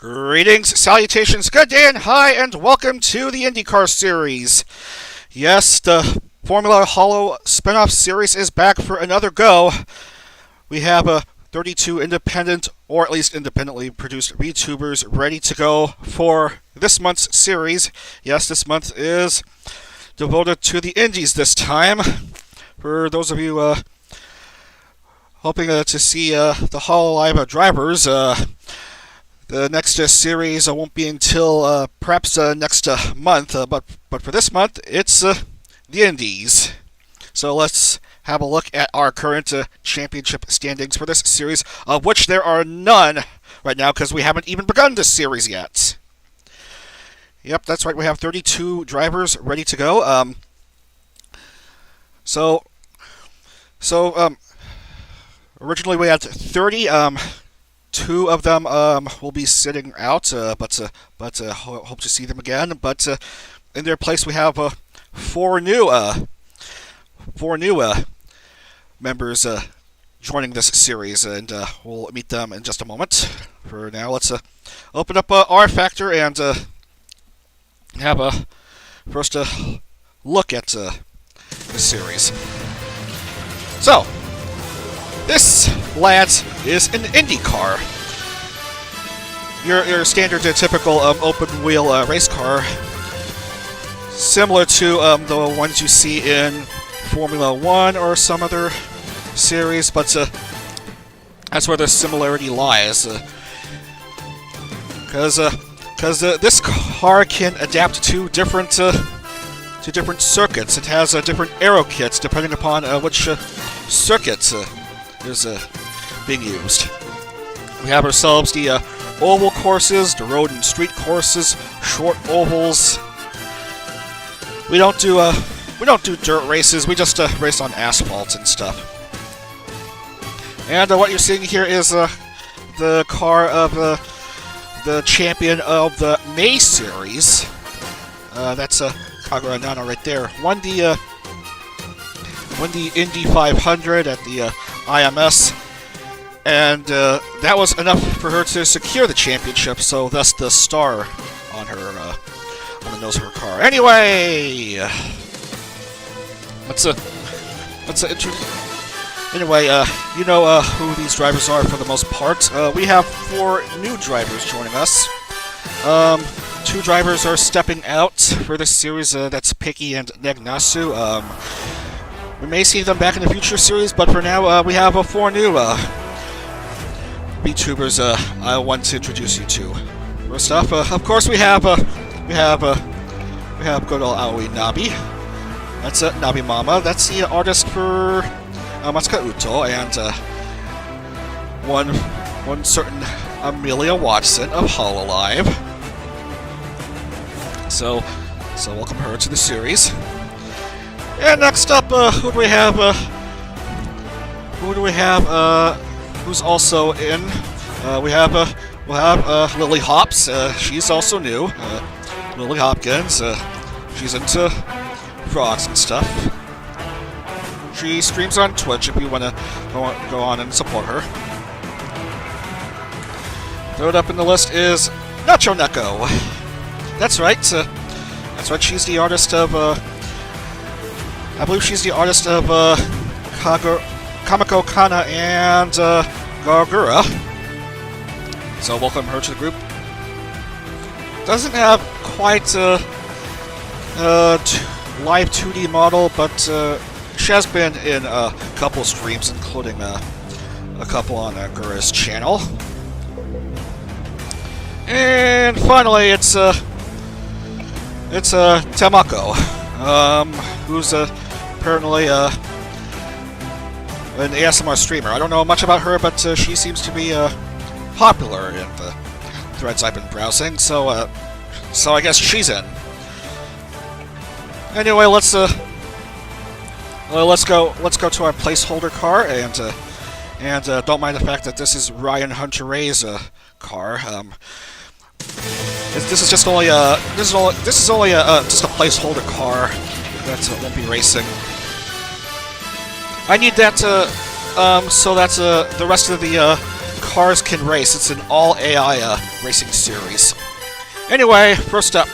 Greetings, salutations, good day, and hi, and welcome to the IndieCar series. Yes, the Formula Holo spinoff series is back for another go. We have 32 independent, or at least independently produced vTubers ready to go for this month's series. Yes, this month is devoted to the Indies this time. For those of you hoping to see the Holo Live drivers, the next series won't be until perhaps next month, but for this month, it's the Indies. So let's have a look at our current championship standings for this series, of which there are none right now because we haven't even begun this series yet. Yep, that's right, we have 32 drivers ready to go. Originally we had 30. Two of them will be sitting out, but hope to see them again. But in their place, we have four new members joining this series, and we'll meet them in just a moment. For now, let's open up R Factor and have a first look at the series. So, this, lads, is an IndieCar. Your standard typical open-wheel race car, similar to the ones you see in Formula 1 or some other series, but that's where the similarity lies. Because this car can adapt to different circuits. It has different aero kits depending upon which circuit is being used. We have ourselves the oval courses, the road and street courses, short ovals. We don't do dirt races. We just race on asphalt and stuff. And what you're seeing here is the car of the champion of the May series. That's Kagura Nana right there. Won the Indy 500 at the IMS, and that was enough for her to secure the championship, so thus the star on her on the nose of her car. Anyway, you know who these drivers are for the most part. We have 4 new drivers joining us. 2 drivers are stepping out for this series. That's Piki and Negnasu. We may see them back in the future series, but for now, we have 4 new vTubers I want to introduce you to. First off, of course, we have good old Aoi Nabi. That's Nabi Mama. That's the artist for Matsuka Uto and one certain Amelia Watson of Hololive. So welcome her to the series. And next up, who do we have? Who's also in? We'll have Lily Hops. She's also new. Lily Hopkins. She's into frogs and stuff. She streams on Twitch if you want to go on and support her. Third up in the list is Nacho Neko. That's right. She's the artist of. I believe she's the artist of Kamiko Kana and Kagura. So welcome her to the group. Doesn't have quite a live 2D model, but she has been in a couple streams, including a couple on Gura's channel. And finally, it's Tamako, who's apparently an ASMR streamer. I don't know much about her, but she seems to be popular in the threads I've been browsing. So I guess she's in. Anyway, let's go to our placeholder car, and don't mind the fact that this is Ryan Hunter Ray's car. This is just only a placeholder car that won't be racing. I need that so that the rest of the cars can race. It's an all AI racing series. Anyway, first up,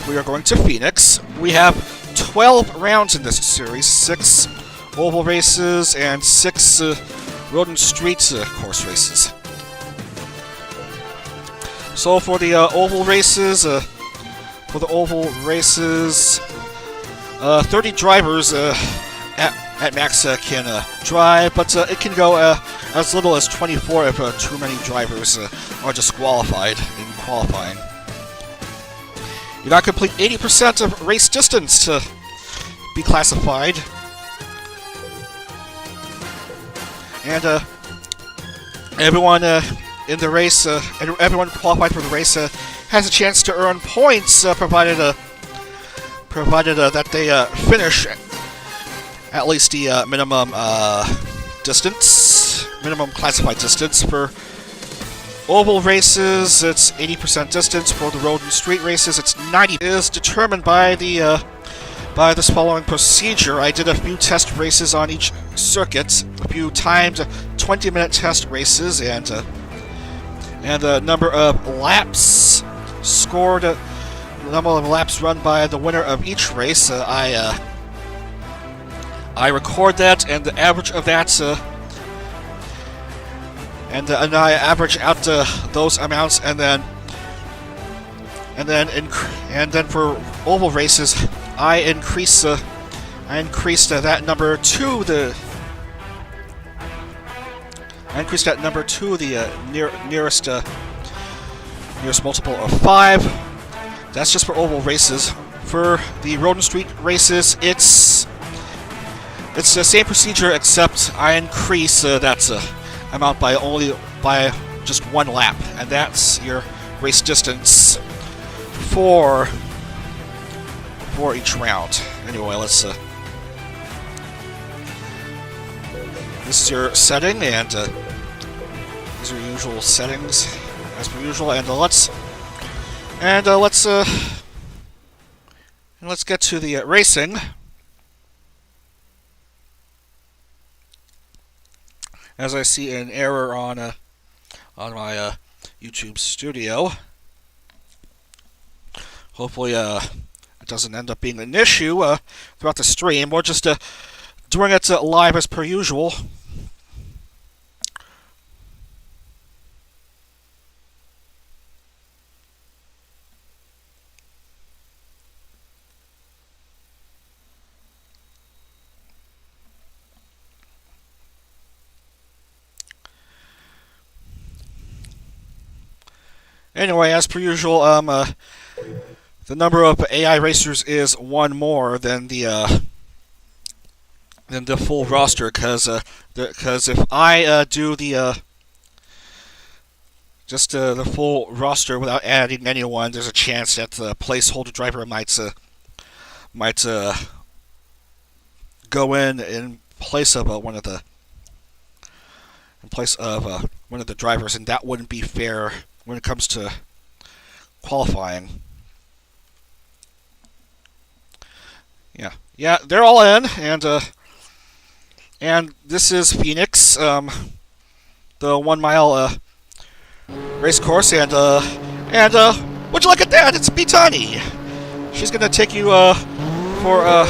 we are going to Phoenix. We have 12 rounds in this series, 6 oval races and 6 road and street course races. So for the oval races, 30 drivers at max can drive, but it can go as little as 24 if too many drivers are disqualified in qualifying. You gotta complete 80% of race distance to be classified. And everyone in the race, everyone qualified for the race has a chance to earn points, provided that they finish at least the minimum classified distance. For oval races, it's 80% distance. For the road and street races, it's 90. It is determined by this following procedure. I did a few test races on each circuit, a few times 20-minute test races, and the number of laps scored, the number of laps run by the winner of each race. I record that, and the average of that, and I average out those amounts, and then for oval races, I increased that number to the nearest multiple of 5. That's just for oval races. For the road and street races, it's the same procedure, except I increase that amount by just 1 lap, and that's your race distance for each round. Anyway, let's this is your setting, and these are your usual settings as per usual, and let's get to the racing. As I see an error on my YouTube studio. Hopefully it doesn't end up being an issue throughout the stream. We're just doing it live as per usual. Anyway, as per usual, the number of AI racers is 1 more than the full roster, because if I do the full roster without adding anyone, there's a chance that the placeholder driver might go in place of one of the drivers, and that wouldn't be fair when it comes to qualifying. Yeah, they're all in, and this is Phoenix, the 1 mile race course, and would you look at that? It's Bitani. She's gonna take you for a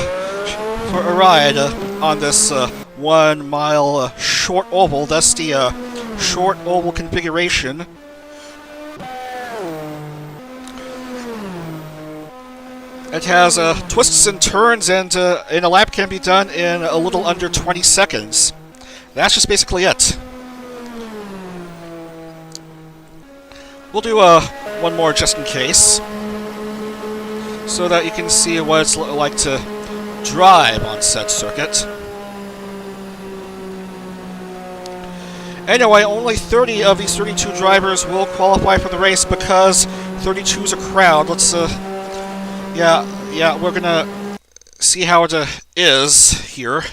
ride on this 1 mile short oval. That's the short oval configuration. It has twists and turns, and in a lap can be done in a little under 20 seconds. That's just basically it. We'll do one more just in case, so that you can see what it's like to drive on said circuit. Anyway, only 30 of these 32 drivers will qualify for the race because 32 is a crowd. Let's yeah, we're gonna see how it is here.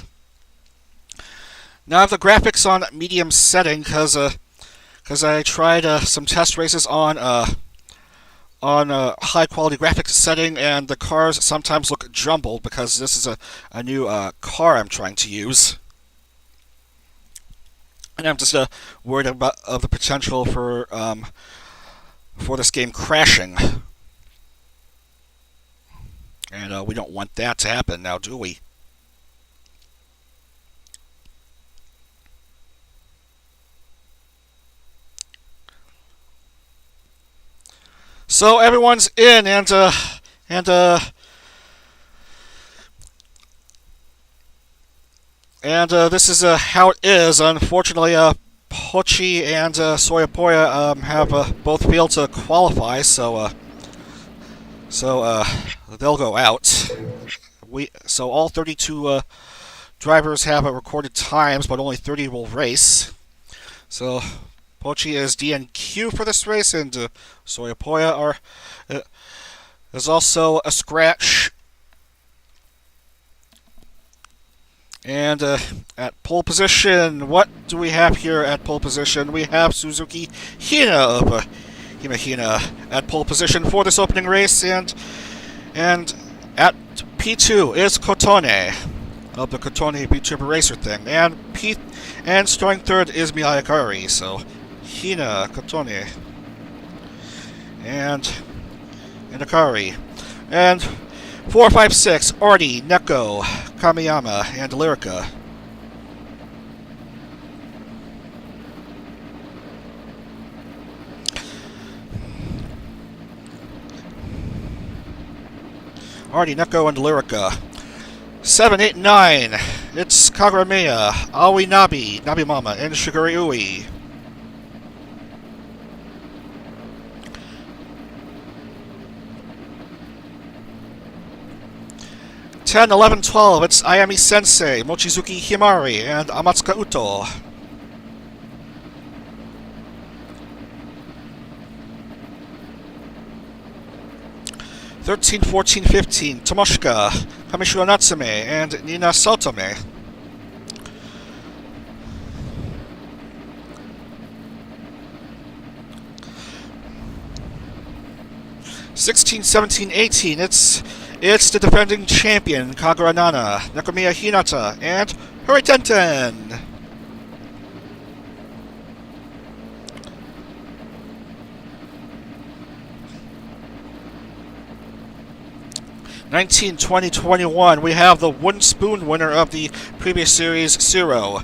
Now I have the graphics on medium setting because I tried some test races on high quality graphics setting, and the cars sometimes look jumbled because this is a new car I'm trying to use. And I'm just worried about of the potential for this game crashing. And we don't want that to happen now, do we? So everyone's in, and this is how it is. Unfortunately, Pochi and Soyapoya have both failed to qualify, so they'll go out. So all 32 drivers have recorded times, but only 30 will race. So Pochi is DNQ for this race, and Soyapoya is also a scratch. And at pole position, what do we have here at pole position? We have Suzuki Hina of Hina at pole position for this opening race, and at P2 is Kotone of the Kotone VTuber Racer thing, and starting third is Miyakari. So Hina, Kotone, and Akari, and 4, 5, 6, Artie, Neko, Kamiyama, and Lyrica. Artie, Neko, and Lyrica. 7, 8, 9, it's Kagura Nana, Aoi Nabi, Nabi Mama, and Shiguri Ui. 10, 11, 12, it's Ayami Sensei, Mochizuki Himari, and Amatsuka Uto. "13, 14, 15, Tomoshika, Kamishiro Natsume, and Nina Sotome. 16, 17, 18, it's the defending champion, Kagura Nana, Nakomiya Hinata, and Horitenten. 19, 20, 21, we have the wooden spoon winner of the previous series, Zero.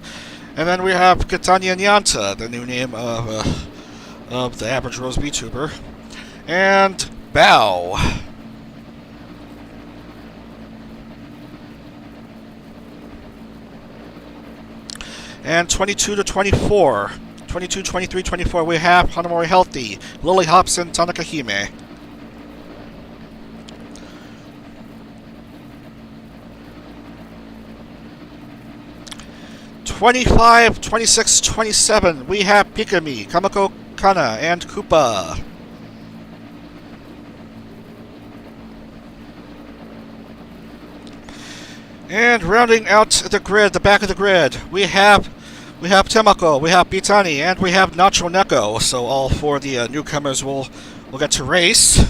And then we have Katanya Nyanta, the new name of the Average Rose VTuber. And Bao. And 22 to 24. 22, 23, 24, we have Hanamori Healthy, Lily Hobson, Tanaka Hime. "25, 26, 27, we have Pikami, Kamako Kana, and Koopa. And rounding out the grid, the back of the grid, we have Temako, we have Bitani, and we have Nacho Neko. So all four of the newcomers will get to race.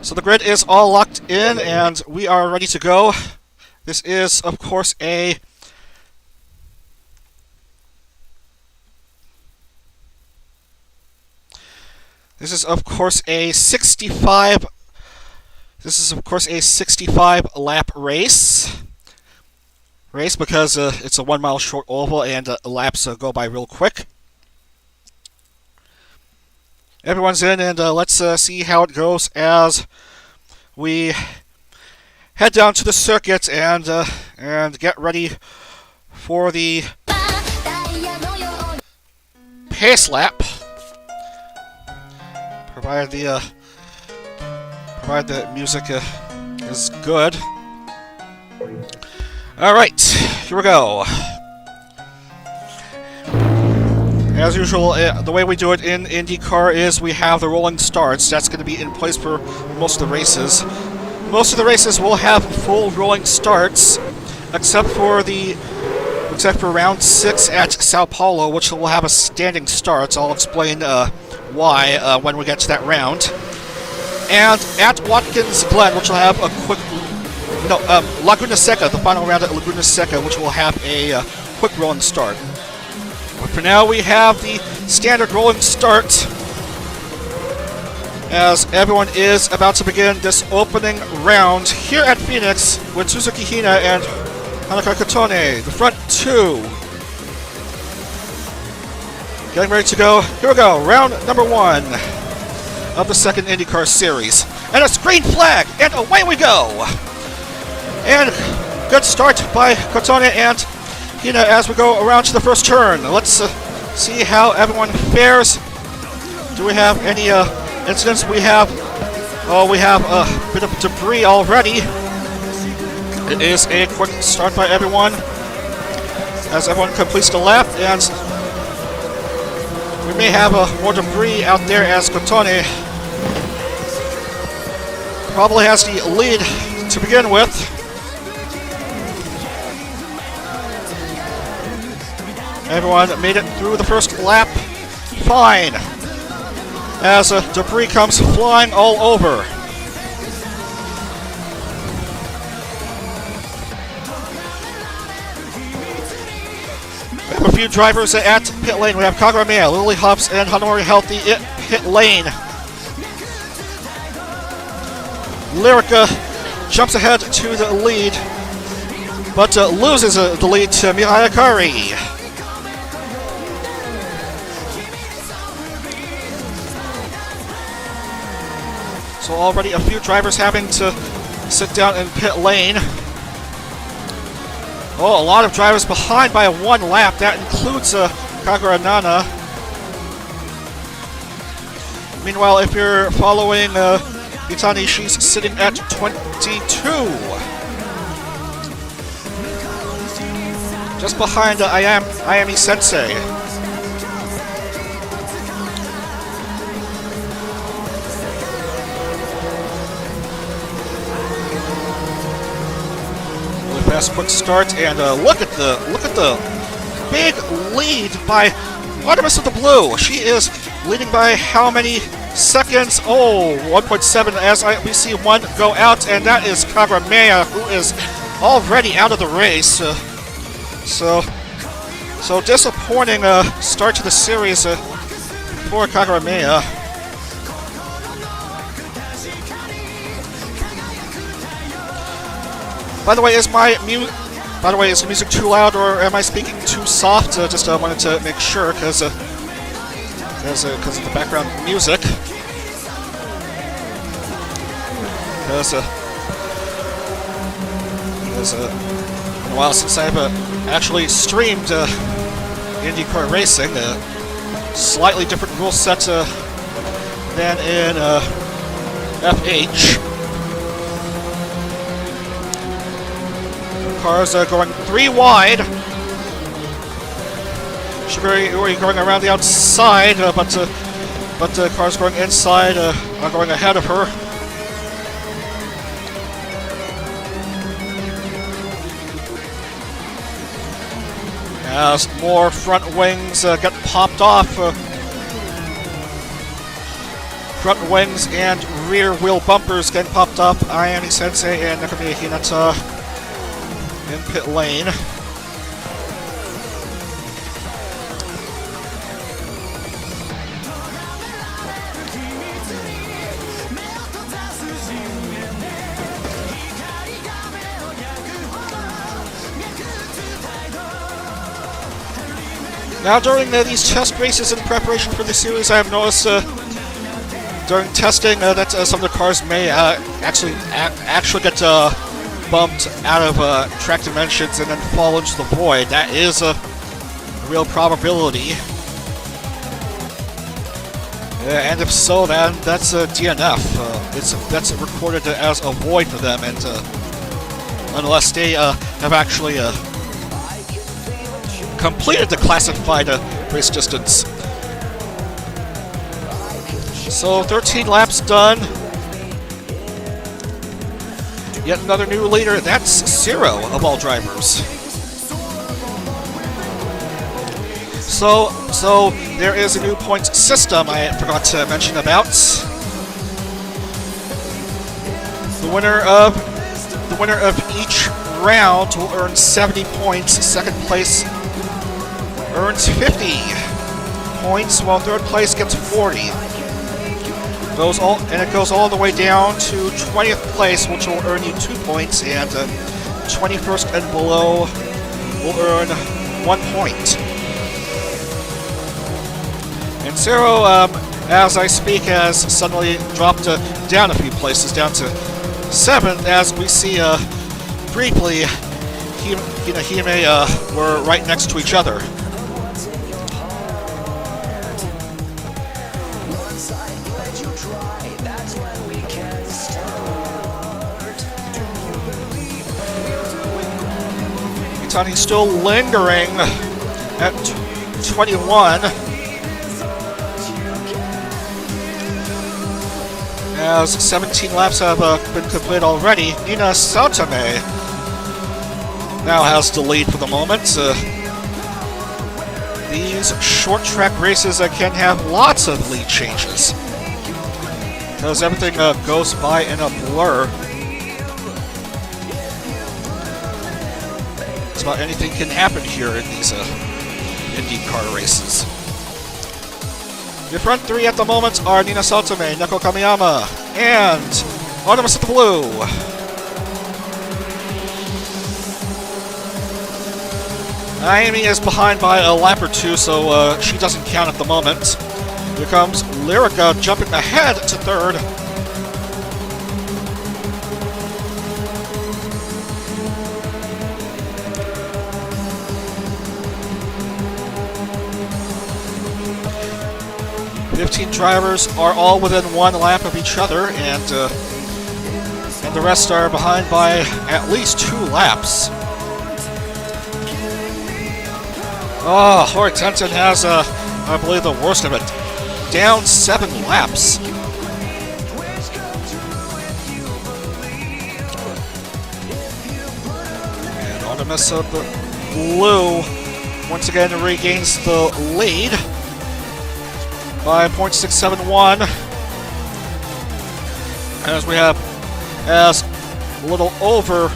So the grid is all locked in, and we are ready to go. This is, of course, a This is of course a 65 lap race because it's a 1 mile short oval, and laps go by real quick. Everyone's in, and let's see how it goes as we head down to the circuit and get ready for the pace lap. Provided the music is good. Alright, here we go. As usual, the way we do it in IndieCar is we have the rolling starts. That's going to be in place for most of the races. Most of the races will have full rolling starts, except for round 6 at Sao Paulo, which will have a standing start. I'll explain why when we get to that round. And at Watkins Glen, which will have a no, Laguna Seca, the final round at Laguna Seca, which will have a quick rolling start. But for now, we have the standard rolling start, as everyone is about to begin this opening round here at Phoenix with Suzuki Hina and Hanaka Kotone, the front two. Getting ready to go. Here we go, round number 1 of the second IndyCar series. And a green flag, and away we go! And good start by Kotone and Hina as we go around to the first turn. Let's see how everyone fares. Do we have any incidents? We have a bit of debris already. It is a quick start by everyone as everyone completes the lap, and we may have more debris out there as Kotone probably has the lead to begin with. Everyone made it through the first lap fine as debris comes flying all over. We have a few drivers at pit lane. We have Kagura Nana, Lily Hobbs, and Hanori Healthy at pit lane. Lyrica jumps ahead to the lead, but loses the lead to Mirai Akari. So already a few drivers having to sit down in pit lane. Oh, a lot of drivers behind by 1 lap. That includes Kagura Nana. Meanwhile, if you're following Itani, she's sitting at 22. Just behind Ayami Sensei. Fast quick start, and look at the big lead by Artemis of the Blue. She is leading by how many seconds? Oh, 1.7 as we see one go out, and that is Kagura Nana, who is already out of the race. So disappointing start to the series for Kagura Nana. By the way, is the music too loud, or am I speaking too soft? Just wanted to make sure, because of the background music. Because it's been a while since I've actually streamed IndyCar racing. Slightly different rule set than in FH. Cars going 3 wide. Shiguri going around the outside, but cars going inside are going ahead of her. As more front wings get popped off. Front wings and rear wheel bumpers getting popped up. Ayami Sensei and Nakamiya Hinata in pit lane. Now, during these test races in preparation for the series, I have noticed during testing that some of the cars may actually get bumped out of track dimensions and then fall into the void. That is a real probability. And if so, then that's a DNF. That's recorded as a void for them, and unless they have actually completed the classified race distance. So 13 laps done. Yet another new leader. That's 0 of all drivers. So there is a new point system I forgot to mention about. The winner of round will earn 70 points. Second place earns 50 points, while third place gets 40. It goes all the way down to 20th place, which will earn you 2 points, and 21st and below will earn 1 point. And Zero, as I speak, has suddenly dropped down a few places, down to 7th, as we see briefly Hime were right next to each other. He's still lingering at 21. As 17 laps have been completed already, Nina Saotome now has the lead for the moment. These short track races can have lots of lead changes, because everything goes by in a blur. About anything can happen here in these IndyCar races. The front three at the moment are Nina Saotome, Neko Kamiyama, and Artemis at the Blue. Naomi is behind by a lap or two, so she doesn't count at the moment. Here comes Lyrica jumping ahead to third. Fifteen drivers are all within 1 lap of each other, and the rest are behind by at least 2 laps. Oh, Hortensen has, I believe, the worst of it. Down 7 laps. And Artemis of the Blue once again regains the lead by 0.671, as we have a little over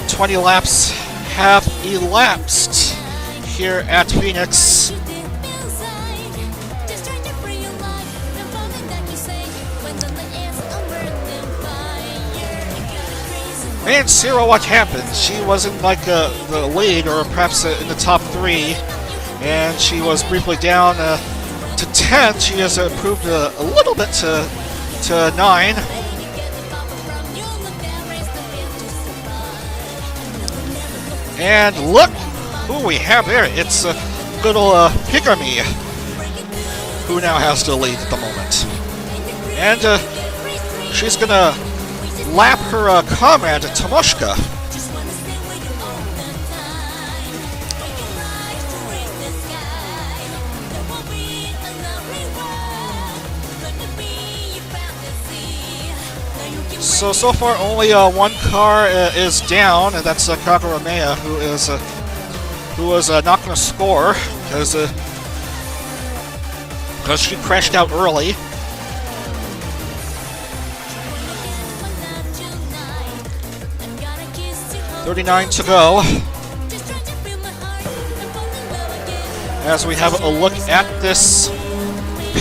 20 laps have elapsed here at Phoenix. And Zero, what happened? She wasn't like the lead, or perhaps in the top 3, and she was briefly down to 10th. She has improved a little bit to 9. And look who we have there. It's good old Hikami, who now has the lead at the moment. And she's going to lap her comrade, Tomoshika. So far, only 1 car is down, and that's Kagura Nana, who was not going to score because she crashed out early. .39 to go, as we have a look at this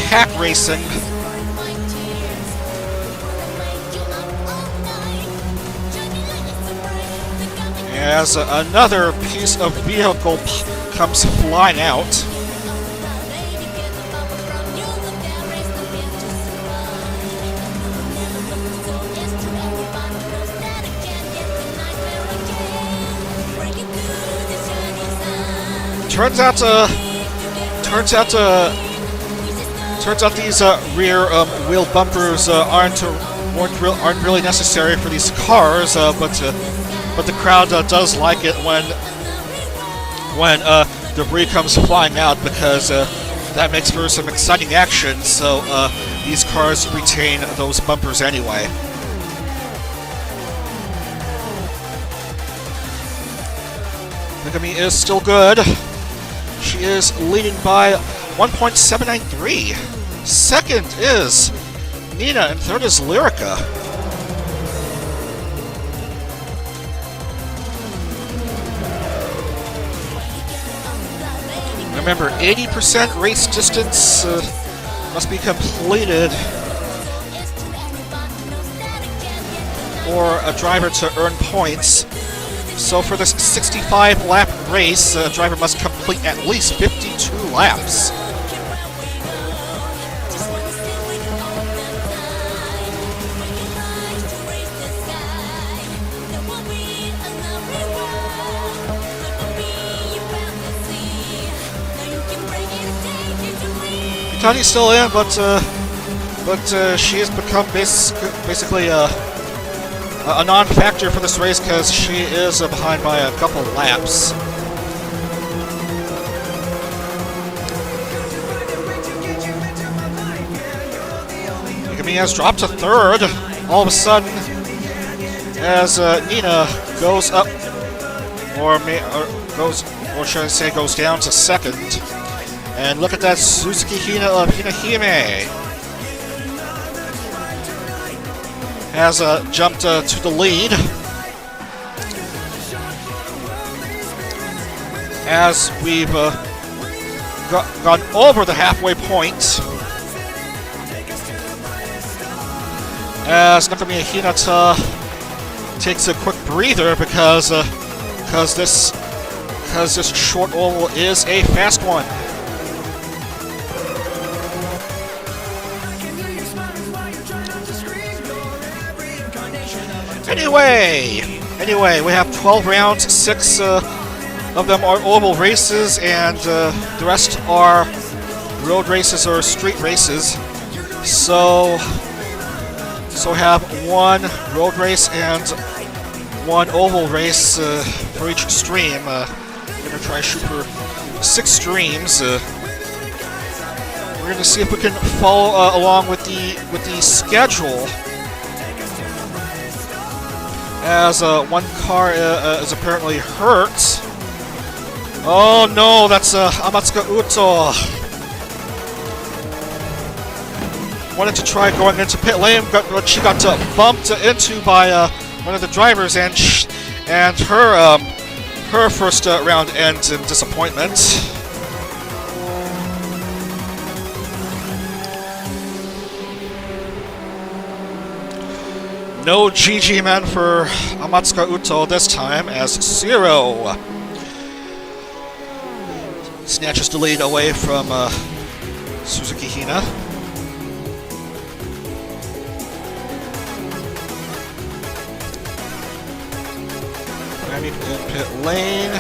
pack racing. As another piece of vehicle comes flying out. Turns out these rear wheel bumpers aren't really necessary for these cars, but the crowd does like it when debris comes flying out, because that makes for some exciting action. So these cars retain those bumpers anyway. Megami is still good. She is leading by 1.793. Second is Nina, and third is Lyrica. Remember, 80% race distance must be completed for a driver to earn points. So for this 65-lap race, a driver must complete at least 52 laps. Tani's still in, but she has become basically a non-factor for this race because she is behind by a couple laps. Yagami has dropped to third all of a sudden as Nina goes up, or should I say goes down to second. And look at that Suzuki Hina of Hinahime has jumped to the lead as we've gone over the halfway point. As Nakamiya Hinata takes a quick breather because this short oval is a fast one. Anyway, we have 12 rounds, 6 of them are oval races, and the rest are road races or street races. So have one road race and one oval race for each stream. We're gonna try to shoot for 6 streams. We're gonna see if we can follow along with the schedule. As one car is apparently hurt. Oh no, that's Amatsuka Uto. Wanted to try going into pit lane, but she got bumped into by one of the drivers, and her first round ends in disappointment. No GG man for Amatsuka Uto this time, as Zero snatches the lead away from Suzuki Hina. Grabbing in pit lane.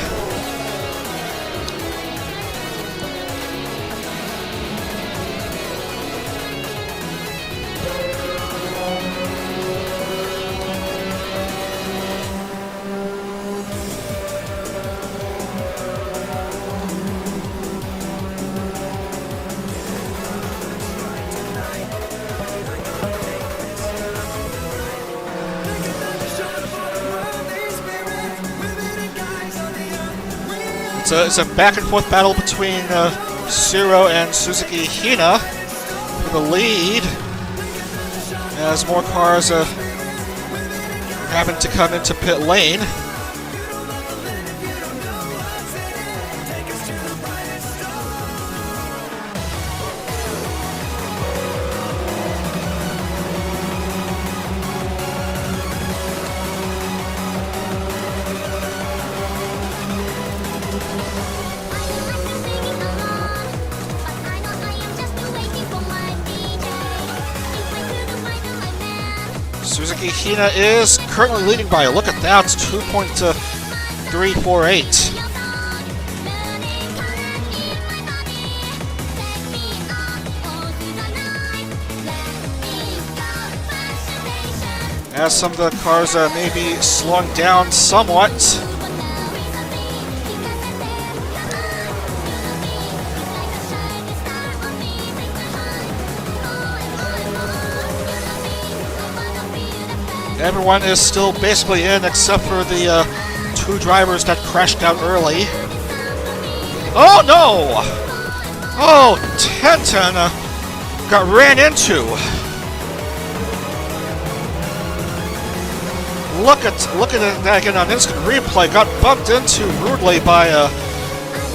It's a back-and-forth battle between Zero and Suzuki Hina for the lead, as more cars having to come into pit lane. Suzuki Hina is currently leading by, look at that, it's 2.348. As some of the cars may be slowing down somewhat. Everyone is still basically in except for the 2 drivers that crashed out early. Oh no! Oh, Tenten got ran into. Look at that again on instant replay. Got bumped into rudely by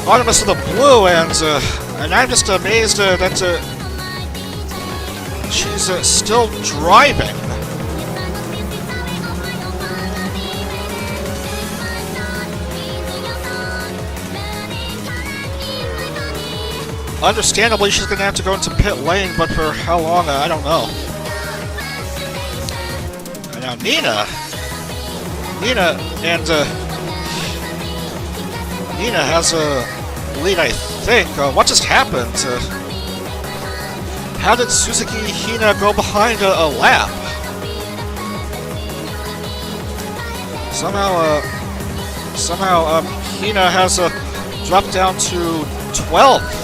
Artemis in the blue, and I'm just amazed that she's still driving. Understandably, she's going to have to go into pit lane, but for how long, I don't know. And now Nina has a lead, I think. What just happened? How did Suzuki Hina go behind a lap? Somehow, Hina has dropped down to 12th.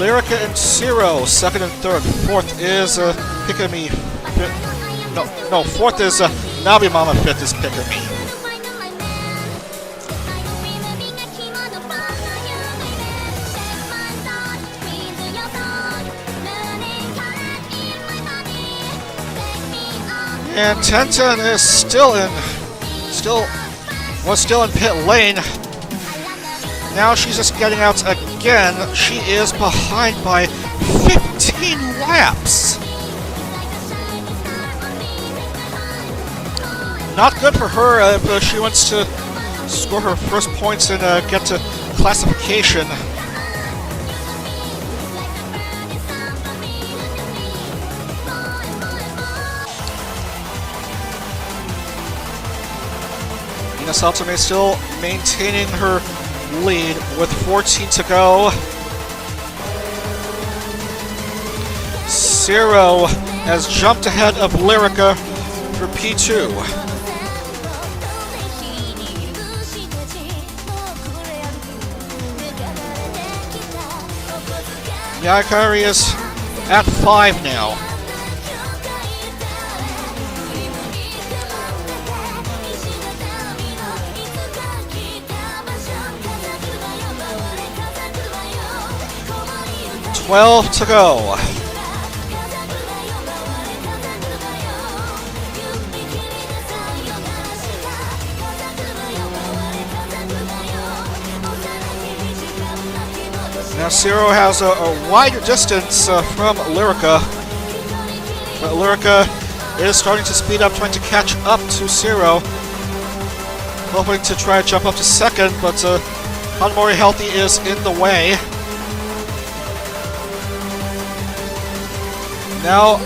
Lyrica and Zero, second and third. Fourth is Pikami. No, fourth is Nabi Mama. Fifth is Pikami. And Tenten is still in pit lane. Now she's just getting out again. She is behind by 15 laps. Not good for her if she wants to score her first points and get to classification. Nina Satome still maintaining her lead with 14 to go. Zero has jumped ahead of Lyrica for P2. Yakari is at 5 now. Twelve to go. Now Zero has a wider distance from Lyrica, but Lyrica is starting to speed up, trying to catch up to Zero, hoping to try to jump up to second, but Hanamori Healthy is in the way. Now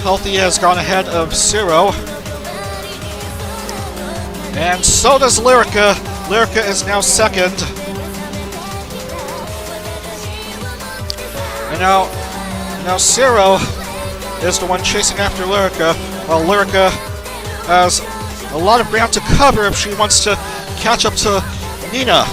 Healthy has gone ahead of Zero, and so does Lyrica. Lyrica is now second. And now Zero is the one chasing after Lyrica, while Lyrica has a lot of ground to cover if she wants to catch up to Nina.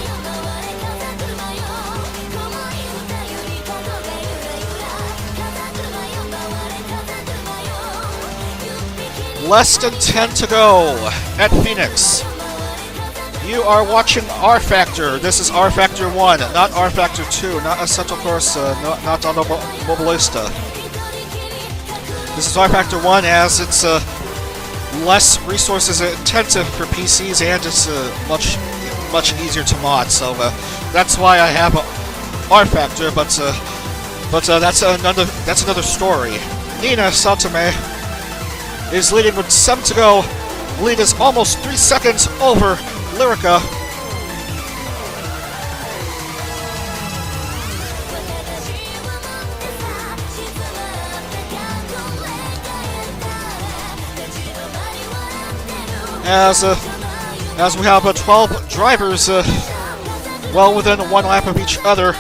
Less than 10 to go at Phoenix. You are watching R Factor. This is R Factor 1, not R Factor 2, not Assetto Corsa, not Automobilista. This is R Factor 1 as it's less resources intensive for PCs and it's much easier to mod. So that's why I have R Factor, but that's another story. Nina Satome is leading with 7 to go. Lead is almost 3 seconds over Lyrica. As we have 12 drivers well within 1 lap of each other.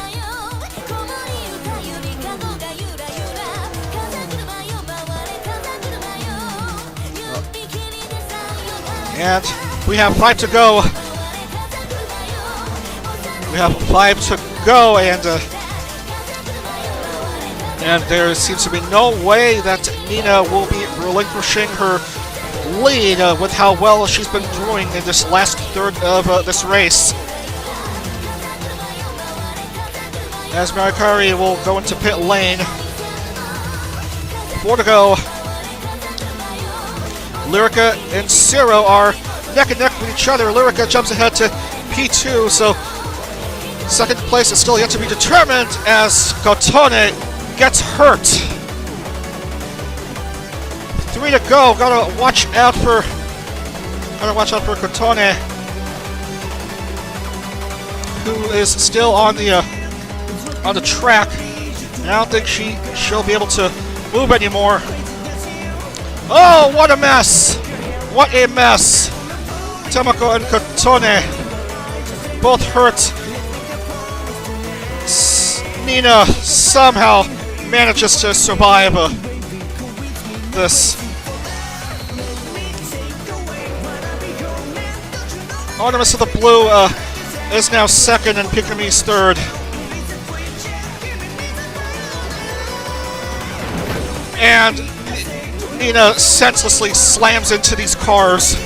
And we have 5 to go. And there seems to be no way that Nina will be relinquishing her lead with how well she's been doing in this last third of this race. as Marikari will go into pit lane. 4 to go. Lyrica and Zero are neck and neck with each other. Lyrica jumps ahead to P2, so second place is still yet to be determined as Kotone gets hurt. 3 to go. Gotta watch out for Kotone, who is still on the track. I don't think she'll be able to move anymore. Oh, what a mess! What a mess! Tamako and Kotone both hurt. Nina somehow manages to survive this. Artemis of the Blue is now second and Pikami's third. And Nina senselessly slams into these cars.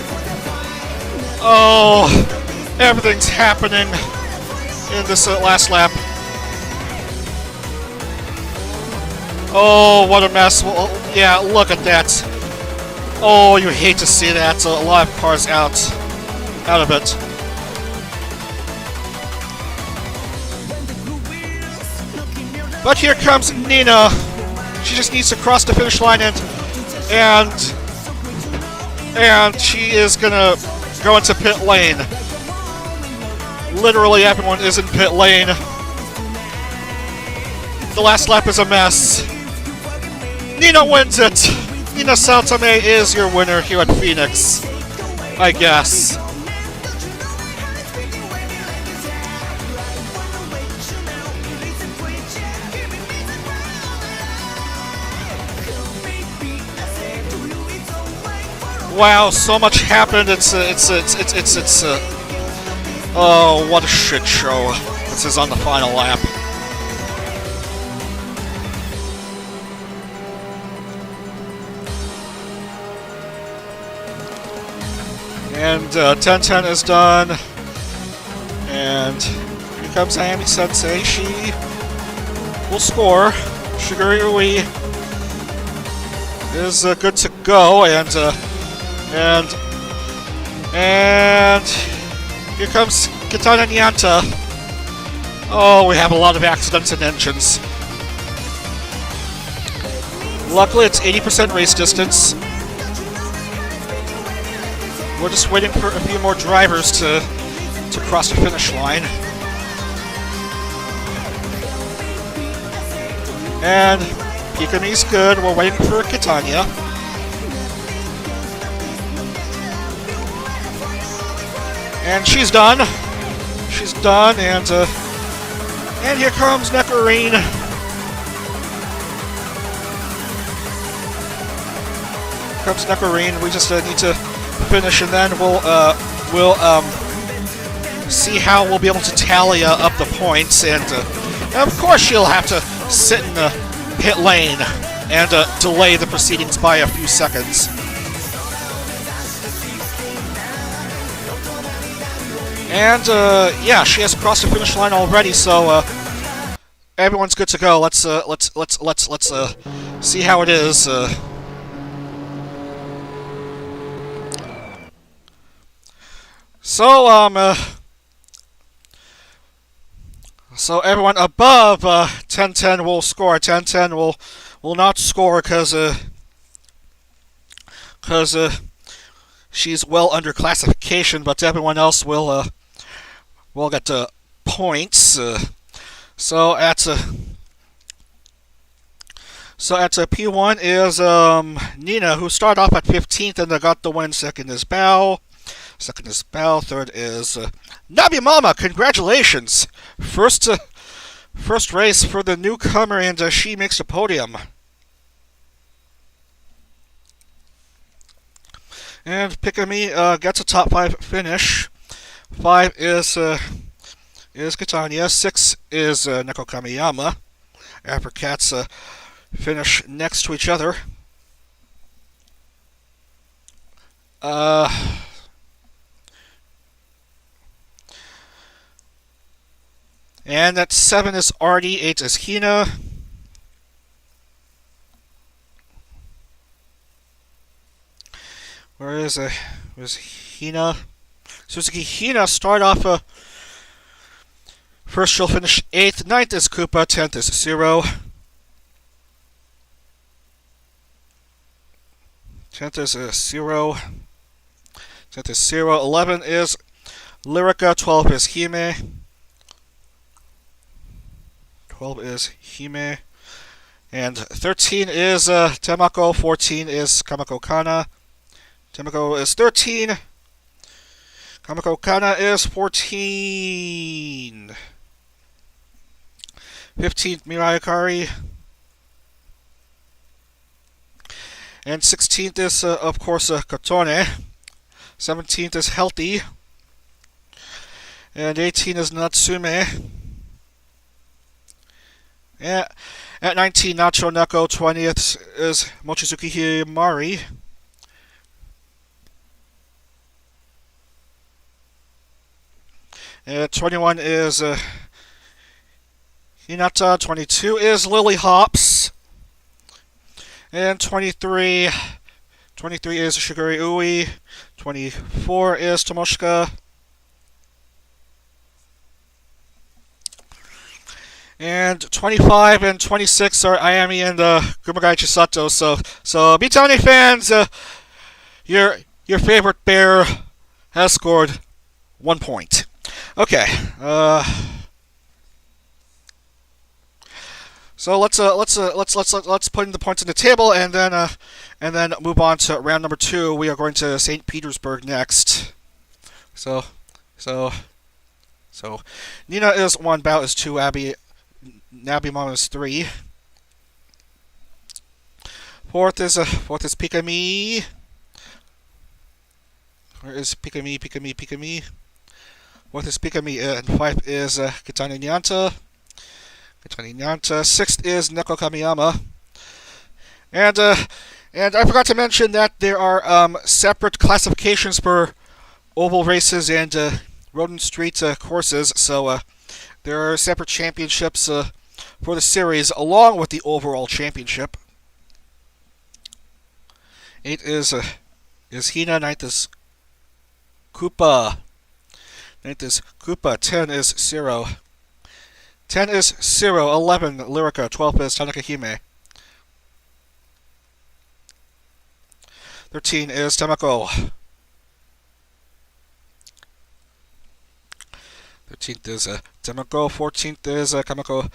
Oh, everything's happening in this last lap. Oh, what a mess. Well, yeah, look at that. Oh, you hate to see that. A lot of cars out of it. But here comes Nina. She just needs to cross the finish line and she is gonna go into pit lane. Literally everyone is in pit lane. The last lap is a mess. Nina wins it. Nina Saltame is your winner here at Phoenix, I guess. Wow, so much happened. Oh, what a shit show. This is on the final lap. And 10-10 is done. And here comes Ayami Sensei. She will score. Shiguri Ui is good to go. And here comes Katana Nyanta. Oh, we have a lot of accidents in engines. Luckily, it's 80% race distance. We're just waiting for a few more drivers to cross the finish line. And Pikami's good. We're waiting for Kitanya. And she's done. She's done, and here comes Nekarine. Comes Nekarine. We just need to finish, and then we'll see how we'll be able to tally up the points. And of course, she'll have to sit in the pit lane and delay the proceedings by a few seconds. And yeah, she has crossed the finish line already, so everyone's good to go. Let's see how it is. So everyone above 10-10 will score. 10-10 will not score because she's well under classification, but everyone else will get points. So at P1 is Nina, who started off at 15th and got the win. Second is Bao. Third is Nabi Mama. Congratulations! First race for the newcomer, and she makes the podium. And Pikami gets a top 5 finish. 5 is Katanya. 6 is Neko Kamiyama. Apricots finish next to each other. And at 7 is Artie, 8 is Hina. Where's Hina? Suzuki Hina start off first she'll finish 8th, 9th is Koopa, 10th is Zero. 10th is Zero. 10th is Zero. 11 is Lyrica, 12 is Hime. 12 is Hime. And 13 is Temako, 14 is Kamako Kana. Temako is 13. Kamako Kana is 14. 15th Mirai Akari. And 16th is, of course, Kotone. 17th is Healthy. And 18 is Natsume. And at 19, Nacho Neko. 20th is Mochizuki Himari. And 21 is Hinata. 22 is Lily Hops. And 23 is Shiguri Ui. 24 is Tomoshika. And 25 and 26 are Ayami and Kumagai Chisato. So Mitani fans, your favorite bear has scored 1 point. Okay. So let's put in the points on the table, and then move on to round number 2. We are going to St. Petersburg next. So Nina is 1, Bao is 2, Nabimon is 3. Fourth is Pikami. Where is Pikami? Fourth is Pikami, and 5th is Kitani Nyanta. 6th is Neko Kamiyama. And I forgot to mention that there are separate classifications for oval races and road and street courses. So there are separate championships for the series, along with the overall championship. 8 is Hina. 9th is Koopa. 9th is Koopa. 10 is Zero. 10 is Zero. 11 Lyrica. 12 is Tanaka Hime. 13 is Tamako. 13th is Tamako. 14th is Kamako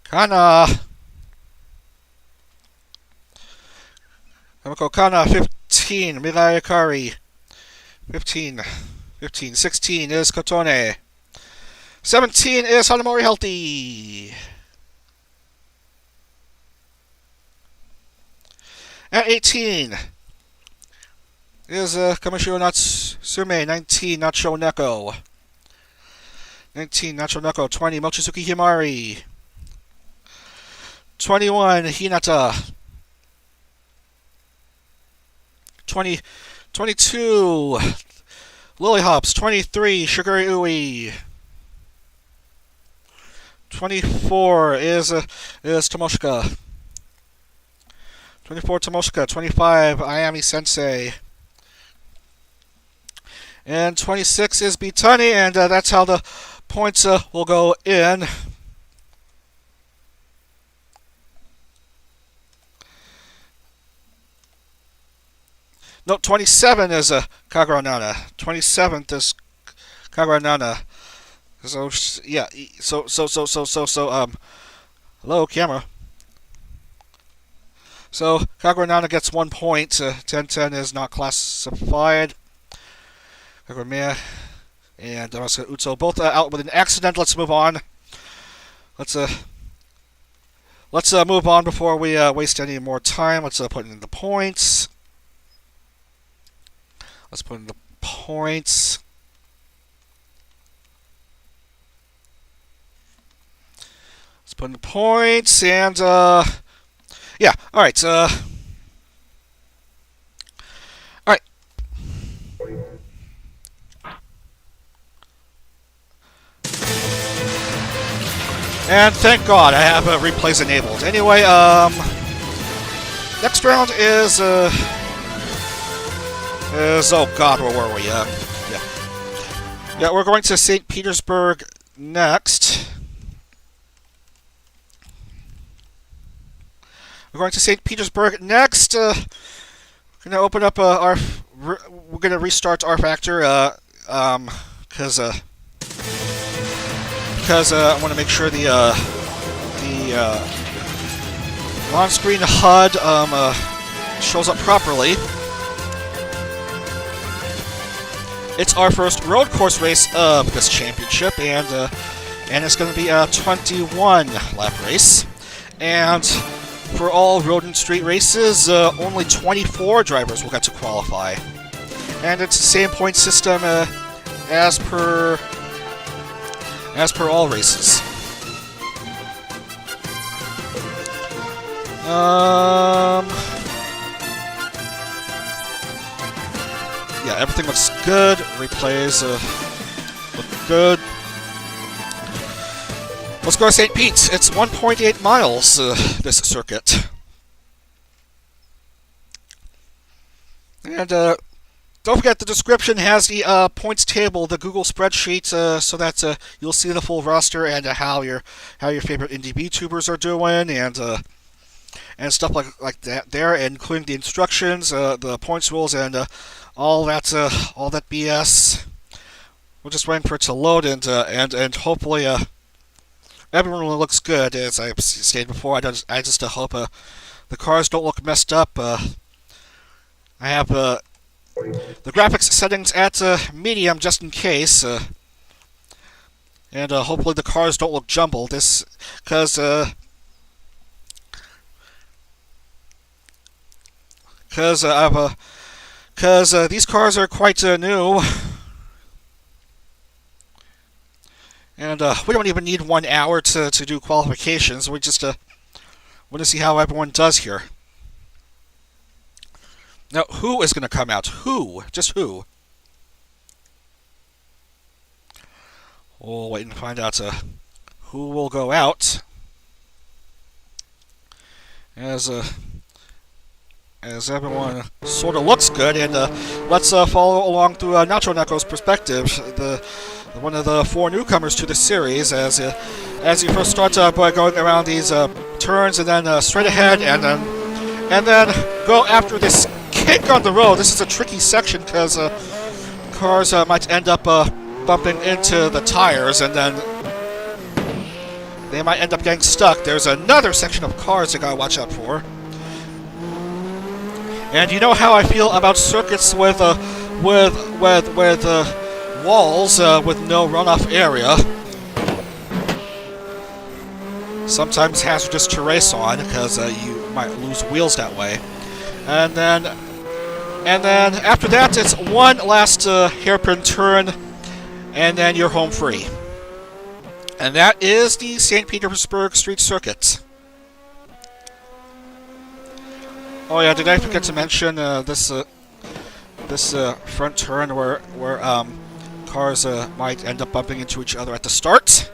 Kana. Kamako Kana. 15 Mirai Akari. 15. 16 is Kotone. 17 is Hanamori Healthy. At 18 is Kamishiro Natsume. 19 Nacho Neko. 19 Nacho Neko. 20 Mochizuki Himari. 21 Hinata. 22 Lily Hops. 23 Shiguri Ui. 24 is Tomoshika. 24 Tomoshika. 25 Ayami Sensei. And 26 is Bitani, and that's how the points will go in. No, 27 is Kagura Nana. 27th is Kagura Nana. So yeah, so hello camera. So Kagura Nana gets 1 point. 10-10 is not classified. Kagura Mia and Damaska Utsu both out with an accident. Let's move on. Let's move on before we waste any more time. Let's put in the points. Let's put in the points. Let's put in the points, and yeah, all right. All right. And thank God I have replays enabled. Anyway, next round is oh God, where were we? Yeah, we're going to St. Petersburg next. We're going to St. Petersburg next. We're gonna open up we're gonna restart R Factor, because I want to make sure the on-screen HUD shows up properly. It's our first road course race of this championship, and it's going to be a 21-lap race. And for all road and street races, only 24 drivers will get to qualify. And it's the same point system as per all races. Yeah, everything looks good. Replays look good. Let's go to St. Pete. It's 1.8 miles, this circuit. And don't forget, the description has the points table, the Google spreadsheet, so that you'll see the full roster and how your favorite indie vTubers are doing, and stuff like that there, including the instructions, the points rules, and all that BS. We're just waiting for it to load, and hopefully everyone looks good. As I stated before, I just hope the cars don't look messed up. I have the graphics settings at medium just in case, and hopefully the cars don't look jumbled. Because these cars are quite new, and we don't even need 1 hour to do qualifications. We just want to see how everyone does here. Now, who is going to come out? Who? Just who? We'll wait and find out who will go out. As everyone sort of looks good, and let's follow along through Nacho Neko's perspective, one of the 4 newcomers to the series, as you first start by going around these turns, and then straight ahead, and then go after this kink on the road. This is a tricky section because cars might end up bumping into the tires, and then they might end up getting stuck. There's another section of cars you gotta watch out for. And you know how I feel about circuits with walls with no runoff area. Sometimes hazardous to race on because you might lose wheels that way. And then after that, it's one last hairpin turn, and then you're home free. And that is the St. Petersburg Street Circuit. Oh yeah, did I forget to mention this front turn where cars might end up bumping into each other at the start?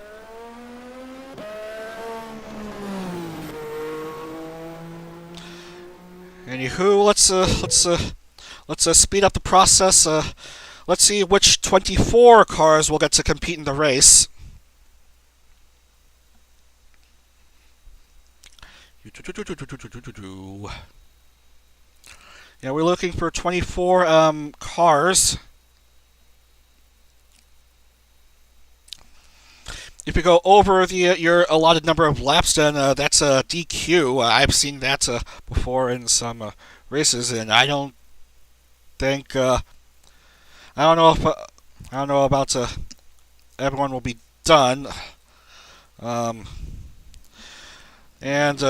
Anywho, let's speed up the process. Let's see which 24 cars will get to compete in the race. Yeah, we're looking for 24 cars. If you go over your allotted number of laps, then that's a DQ. I've seen that before in some races, and I don't think I don't know about everyone will be done. And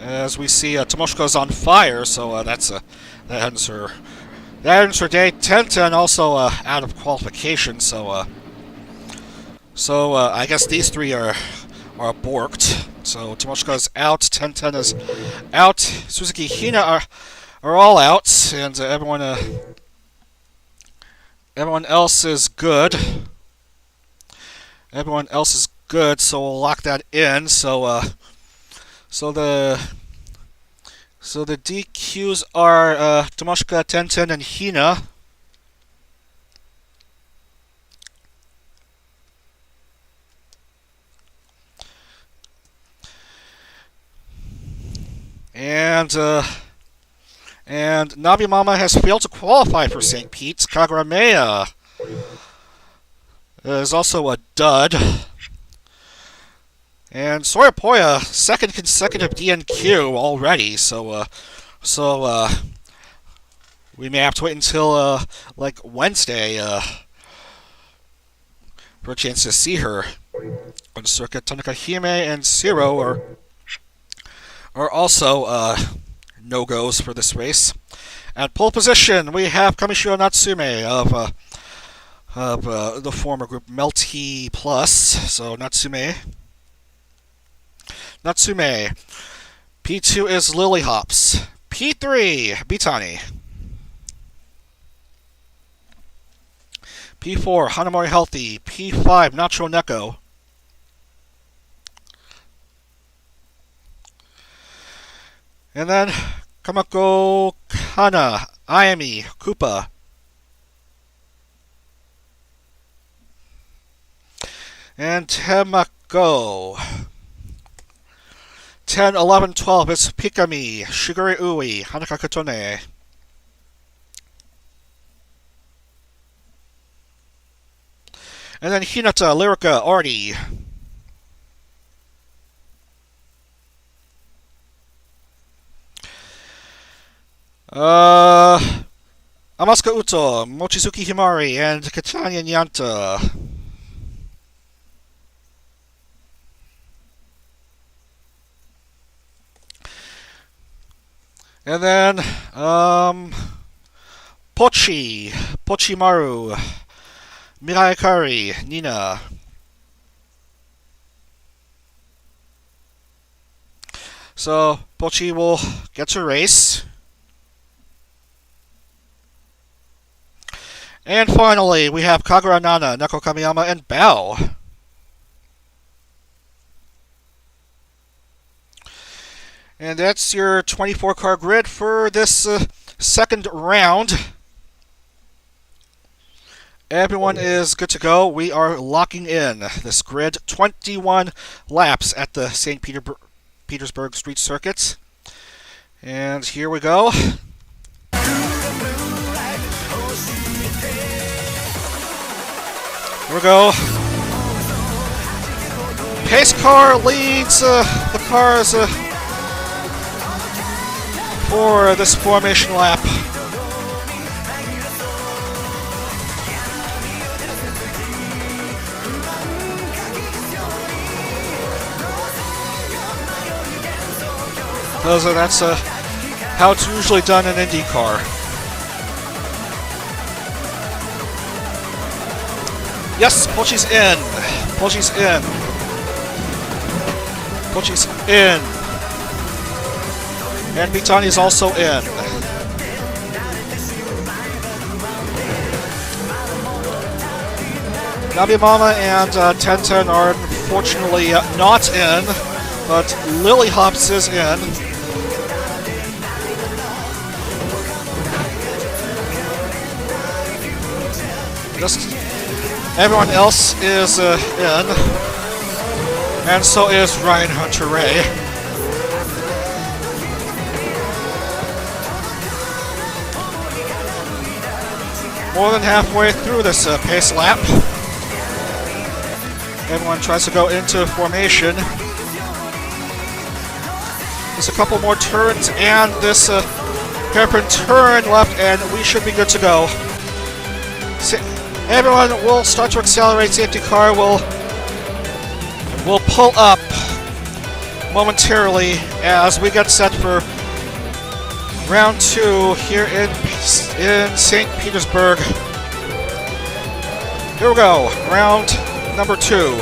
as we see, Tomoshko's on fire, so that ends her day. Tenten also out of qualification, so I guess these 3 are borked. So Tomoshko's out, Tenten is out, Suzuki Hina are all out, and everyone else is good. Everyone else is good, so we'll lock that in. So the DQs are Tomoshika, Tenten, and Hina. And Nabi Mama has failed to qualify for St. Pete's. Kagura Nana is also a dud. And Soriapoya, second consecutive DNQ already, so we may have to wait until like Wednesday for a chance to see her on circuit. Tanaka Hime and Zero are also no-goes for this race. At pole position, we have Kamishiro Natsume of the former group Melty Plus. So Natsume. P2 is Lily Hops. P3, Bitani. P4, Hanamori Healthy. P5, Nacho Neko. And then Kamako Kana, Ayami, Koopa. And Temako. 10, 11, 12 is Pikami, Shigure Ui, Hanaka Katone. And then Hinata, Lyrica, Artie. Amasuka Uto, Mochizuki Himari, and Katanya Nyanta. And then, Pochimaru, Mirai Kari, Nina. So, Pochi will get to race. And finally, we have Kagura Nana, Neko Kamiyama, and Bao. And that's your 24-car grid for this second round. Everyone is good to go. We are locking in this grid. 21 laps at the St. Petersburg Street Circuit. And here we go. Here we go. Pace car leads the cars for this formation lap. That's how it's usually done in IndieCar. Yes, Pochi's in. Pochi's in. Pochi's in. And Mitani is also in. Nabi Mama and Tenten are unfortunately not in, but Lily Hops is in. Just everyone else is in, and so is Ryan Hunter Ray. More than halfway through this pace lap. Everyone tries to go into formation. There's a couple more turns and this hairpin turn left, and we should be good to go. Everyone will start to accelerate. Safety car will pull up momentarily as we get set for round 2 here in St. Petersburg. Here we go, round number 2.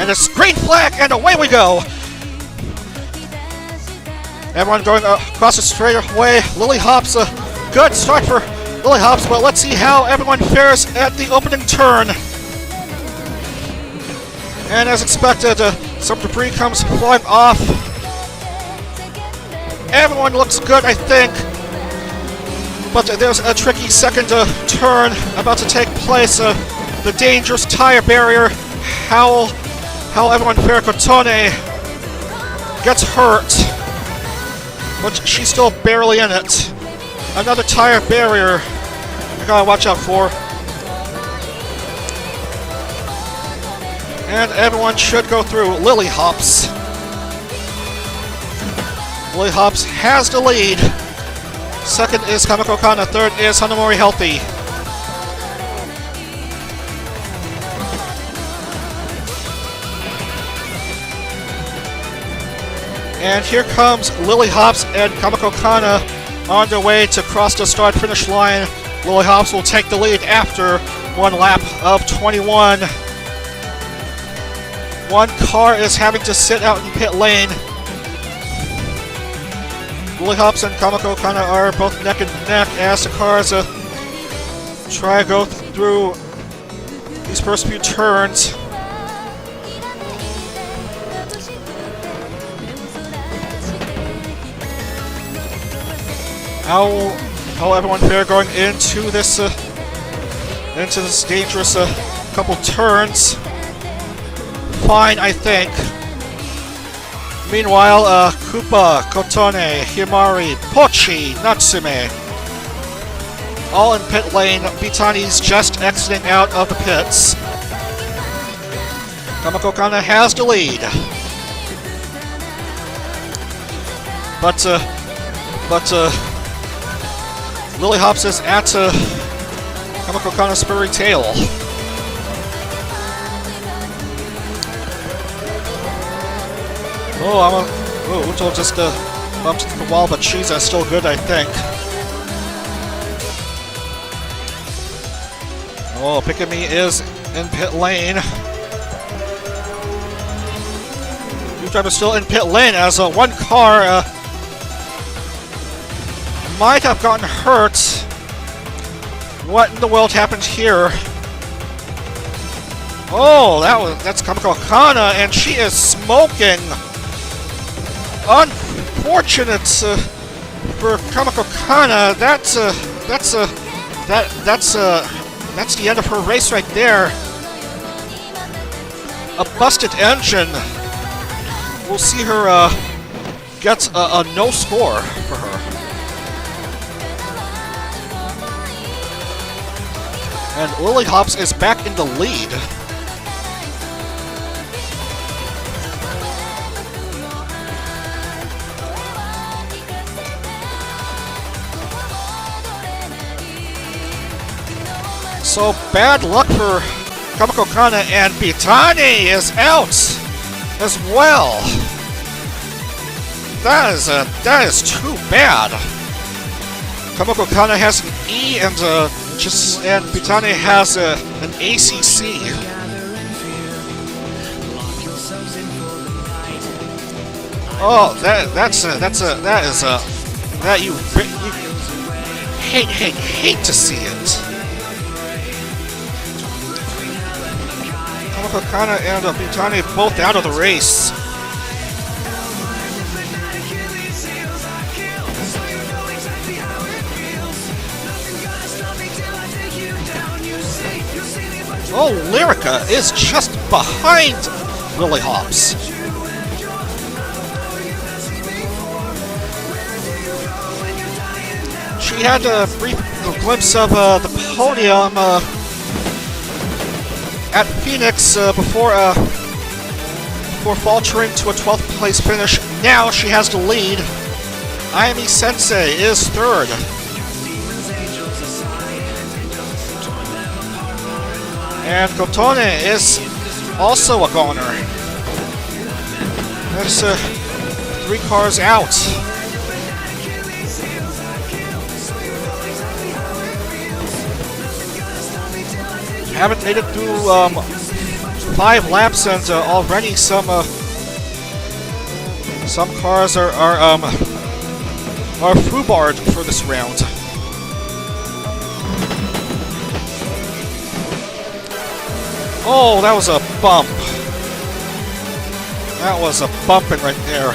And it's green flag, and away we go. Everyone going across the straightaway. Lily Hops, a good start for Lily Hops, but let's see how everyone fares at the opening turn. And as expected, some debris comes flying off. Everyone looks good, I think. But there's a tricky second turn about to take place. The dangerous tire barrier. How everyone fair Kotone gets hurt. But she's still barely in it. Another tire barrier I gotta watch out for. And everyone should go through. Lily Hops. Lily Hops has the lead. Second is Kamiko Kana. Third is Hanamori Healthy. And here comes Lily Hops and Kamiko Kana on their way to cross the start-finish line. Lily Hops will take the lead after one lap of 21. One car is having to sit out in pit lane. Lily Hops and Kamiko Kana are both neck and neck as the cars try to go through these first few turns. How everyone fare going into this dangerous couple turns? Fine, I think. Meanwhile, Koopa, Kotone, Himari, Pochi, Natsume, all in pit lane. Bitani's just exiting out of the pits. Kamiko Kana has the lead. But Lily Hops is at Kamiko Kana's spurry tail. Uto just bumped into the wall, but she's still good, I think. Oh, Pikami is in pit lane. Vtuber still in pit lane as one car might have gotten hurt. What in the world happened here? Oh, that's Kamiko Kana, and she is smoking. Unfortunate for Kamiko Kana. That's the end of her race right there. A busted engine. We'll see her get a no score for her. And Lily Hops is back in the lead. So bad luck for Kamiko Kana, and Bitani is out as well. That is too bad. Kamiko Kana has an E and Bitani has an ACC. Oh, you hate to see it. Kamiko Kana and Bitani both out of the race. Oh, Lyrica is just behind Lily Hops. She had a brief glimpse of the podium at Phoenix before faltering to a 12th place finish. Now she has the lead. Ayami Sensei is third. And Kotone is also a goner. There's 3 cars out. Haven't made it through 5 laps, and already some cars are foobarred for this round. Oh, that was a bump. That was a bumping right there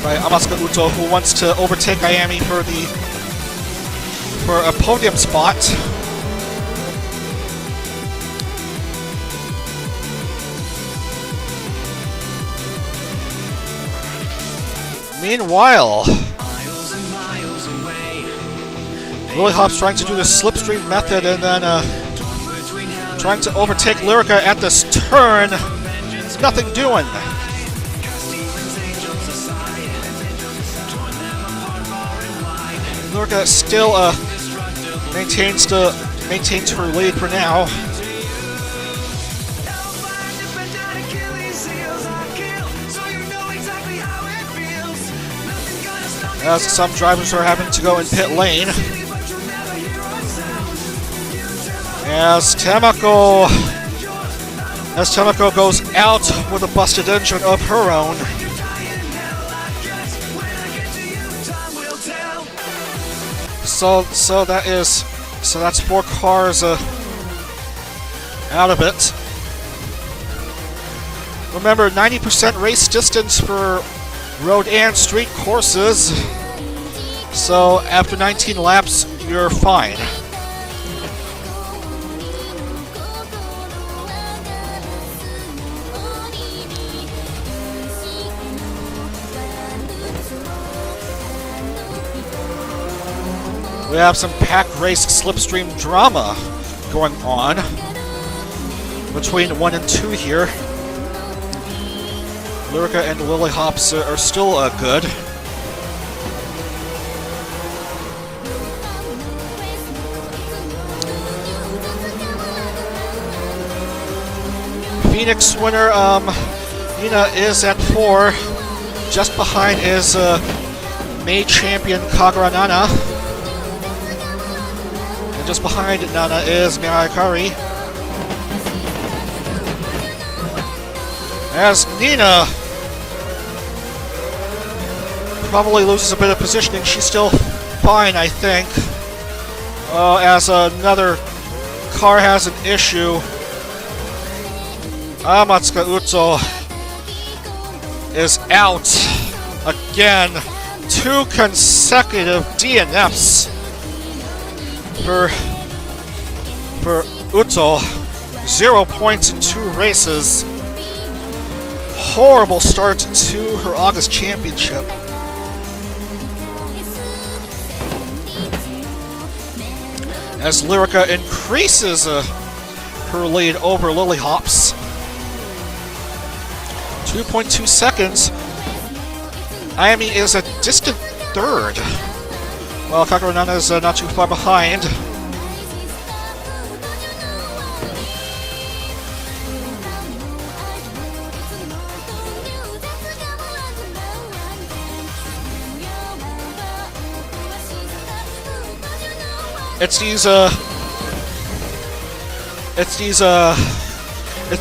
by Amasuka Uto, who wants to overtake Ayami for a podium spot. Meanwhile, Lily Hop's trying to do the slipstream method and then trying to overtake Lyrica at this turn. Nothing doing. Lyrica still maintains her lead for now. As some drivers are having to go in pit lane. As Tamako goes out with a busted engine of her own. So that's 4 cars out of it. Remember, 90% race distance for road and street courses. So after 19 laps, you're fine. We have some pack race slipstream drama going on between 1 and 2 here. Lyrica and Lily Hops are still good. Phoenix winner Nina is at 4. Just behind is May champion Kagura Nana. And just behind Nana is Miyakari. As Nina probably loses a bit of positioning, she's still fine, I think. As another car has an issue. Amatsuka Uto is out again. 2 consecutive DNFs for Uto. 0 points in 2 races. Horrible start to her August championship. As Lyrica increases her lead over Lily Hops. 2.2 seconds. Ayami is a distant 3rd, while Kagura Nana is not too far behind. It's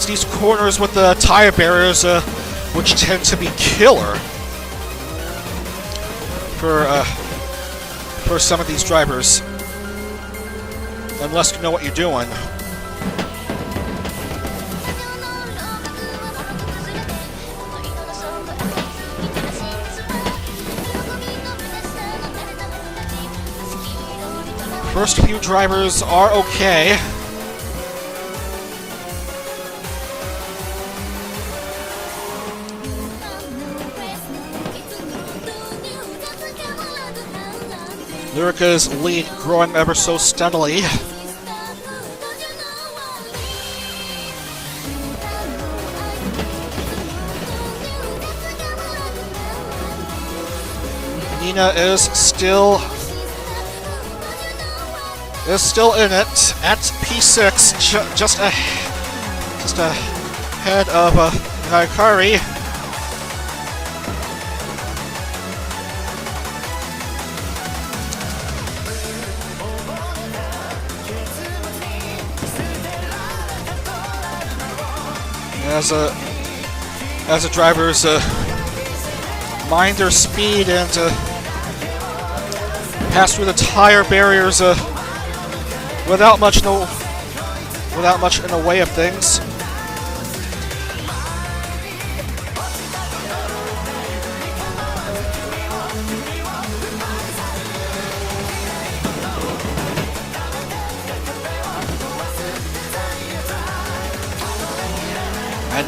these corners with the tire barriers which tend to be killer for some of these drivers, unless you know what you're doing. First few drivers are okay. Lyrica's lead growing ever so steadily. Nina is still in it at P6, just ahead of Hikari. As the drivers mind their speed and pass through the tire barriers without much in the way of things.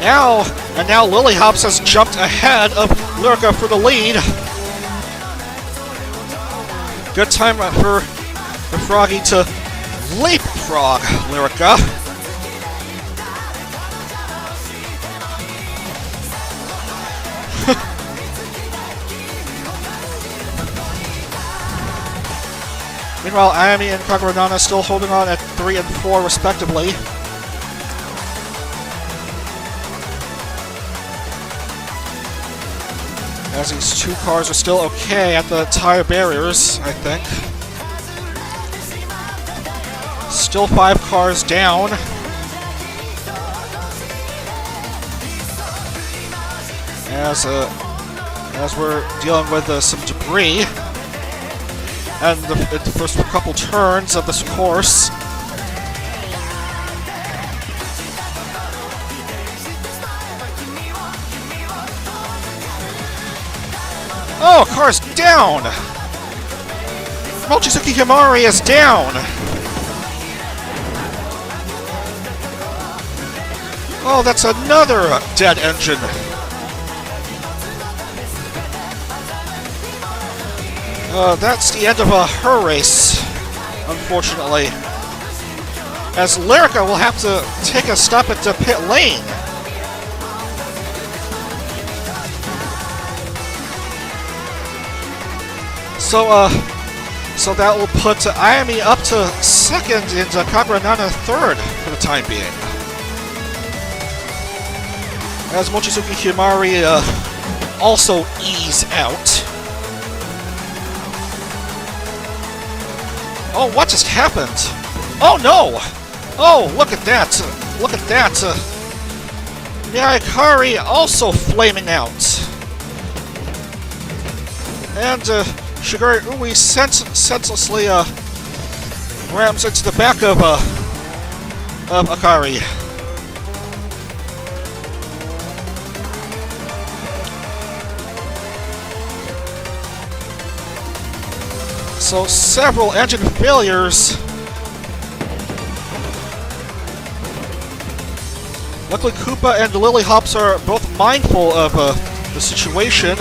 And now Lily Hops has jumped ahead of Lyrica for the lead. Good time for Froggy to leapfrog Lyrica. Meanwhile, Ami and Kagura Nana still holding on at 3 and 4 respectively. As these two cars are still okay at the tire barriers, I think. Still 5 cars down. As we're dealing with some debris. And the first couple turns of this course. Oh, car's down! Mochizuki Himari is down! Oh, that's another dead engine. That's the end of her race, unfortunately. As Lyrica will have to take a stop at the pit lane. So that will put Ayami up to 2nd and Kagura Nana 3rd for the time being. As Mochizuki Himari also ease out. Oh, what just happened? Oh no! Oh, look at that! Look at that! Miyakari also flaming out. And Shigure Ui senselessly rams into the back of Akari. So several engine failures. Luckily, Koopa and Lily Hops are both mindful of the situation.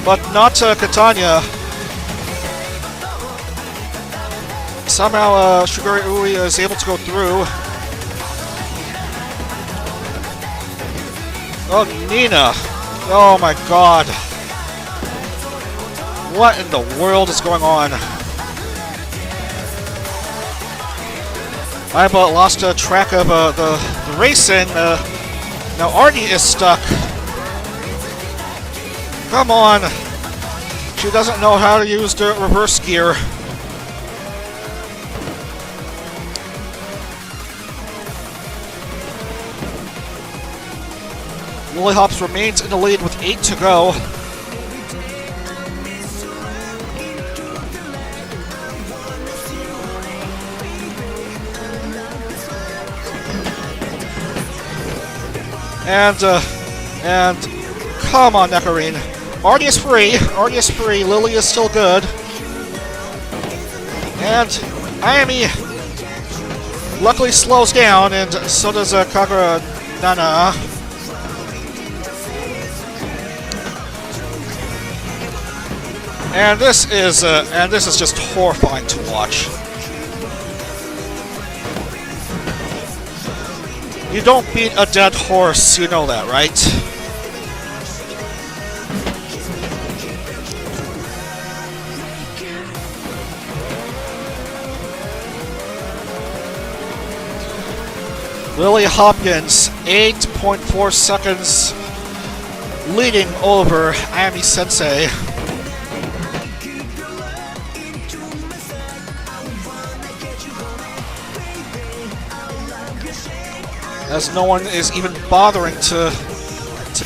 But not Katanya. Somehow, Shigure Ui is able to go through. Oh, Nina. Oh my god. What in the world is going on? I about lost track of the racing. Now Artie is stuck. Come on. She doesn't know how to use the reverse gear. Lily Hops remains in the lead with 8 to go. And come on, Nectarine. Artie is free. Artie is free. Lily is still good. And Ayami luckily slows down, and so does Kagura Nana. And this is just horrifying to watch. You don't beat a dead horse, you know that, right? Lily Hopkins, 8.4 seconds leading over Ayami Sensei. As no one is even bothering to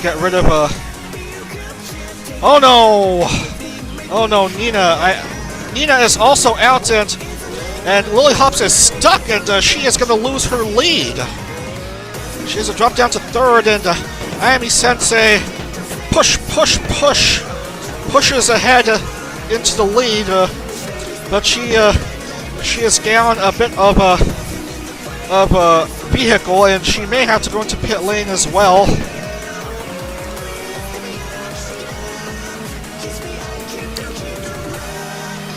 get rid of a... Oh no! Oh no, Nina is also out, and Lily Hops is stuck, and she is going to lose her lead. She has to drop down to 3rd, and Ayami Sensei pushes ahead into the lead, but she is down a bit of of a vehicle, and she may have to go into pit lane as well.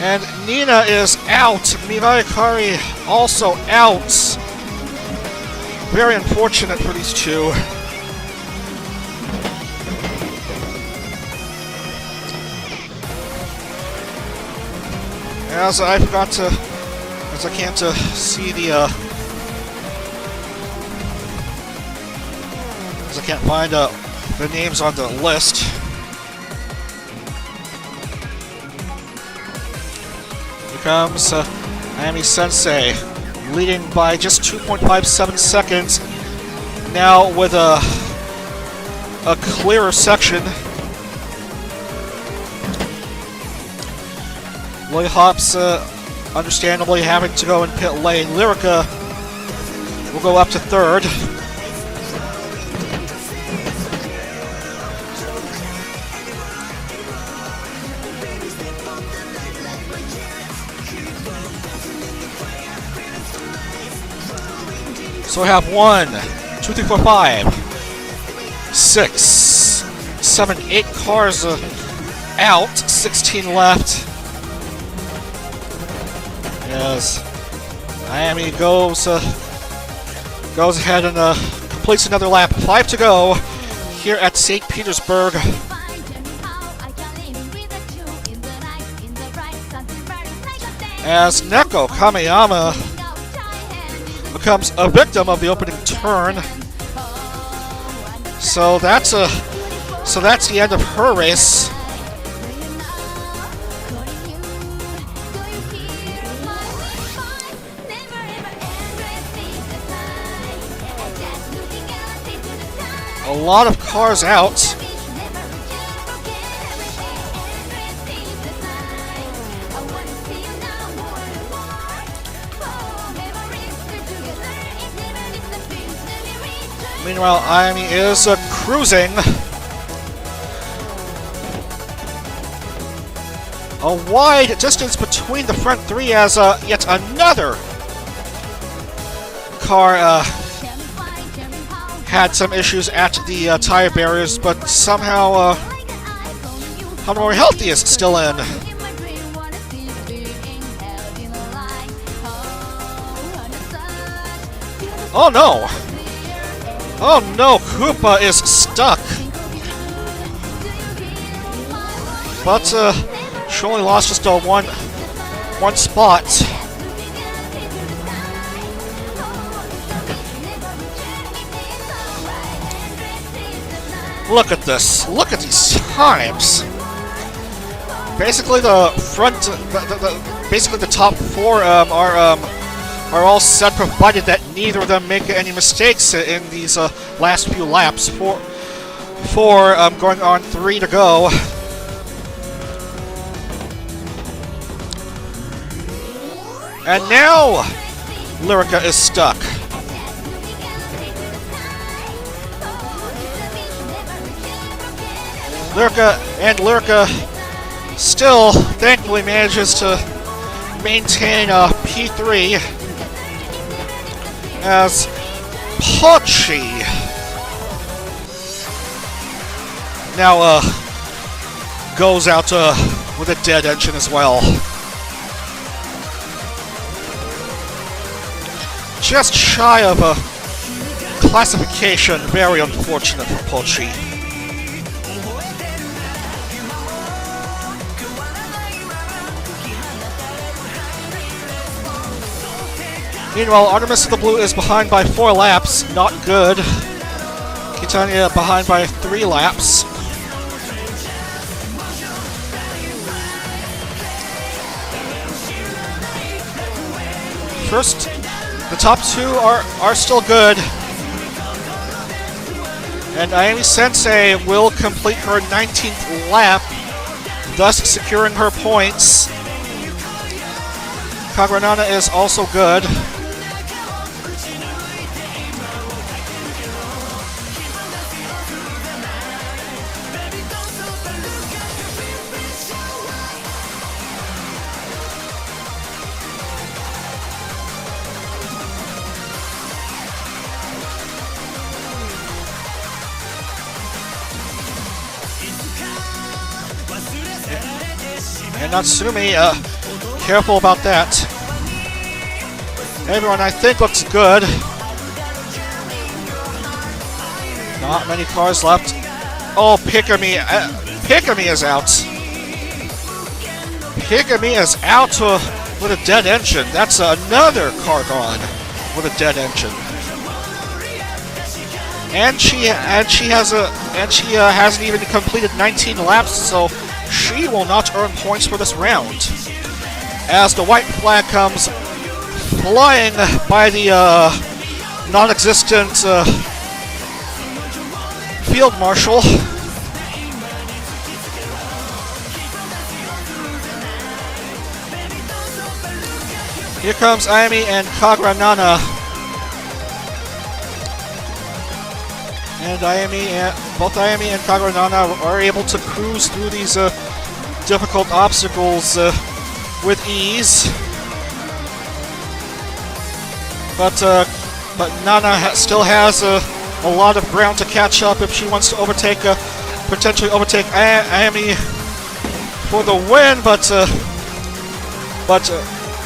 And Nina is out. Mirai Kari also out. Very unfortunate for these two. As I can't see the, as I can't find the names on the list. Here comes Ayami Sensei, leading by just 2.57 seconds. Now with a clearer section. Lily Hops, understandably having to go in pit lane. Lyrica will go up to third. So we have 1, 2, 3, 4, 5, 6, 7, 8 cars out, 16 left. As Miami goes ahead and completes another lap. 5 to go here at St. Petersburg. As Neko Kameyama becomes a victim of the opening turn. So that's the end of her race. A lot of cars out. Meanwhile, Ayami is cruising. A wide distance between the front three as yet another car had some issues at the tire barriers, but somehow Hamori Healthy is still in. Oh no! Oh no, Koopa is stuck. But she only lost just one spot. Look at this. Look at these times. Basically, the front, basically the top four are all set, provided that neither of them make any mistakes in these last few laps. Four going on 3 to go. And now Lyrica is stuck. Lyrica still thankfully manages to maintain a P3 as Pochi now goes out with a dead engine as well. Just shy of a classification, very unfortunate for Pochi. Meanwhile, Artemis of the Blue is behind by 4 laps, not good. Kitania behind by 3 laps. First, the top 2 are still good. And Ayami Sensei will complete her 19th lap, thus securing her points. Kagura Nana is also good. And Natsume, careful about that. Everyone, I think, looks good. Not many cars left. Oh, Pikami. Pikami is out. Pikami is out with a dead engine. That's another car gone with a dead engine. And she hasn't even completed 19 laps, so she will not earn points for this round. As the white flag comes flying by the non-existent field marshal. Here comes Aoi and Kagura Nana. And both Aoi and Kagura Nana are able to cruise through these difficult obstacles with ease. But Nana still has a lot of ground to catch up if she wants to potentially overtake Aoi for the win.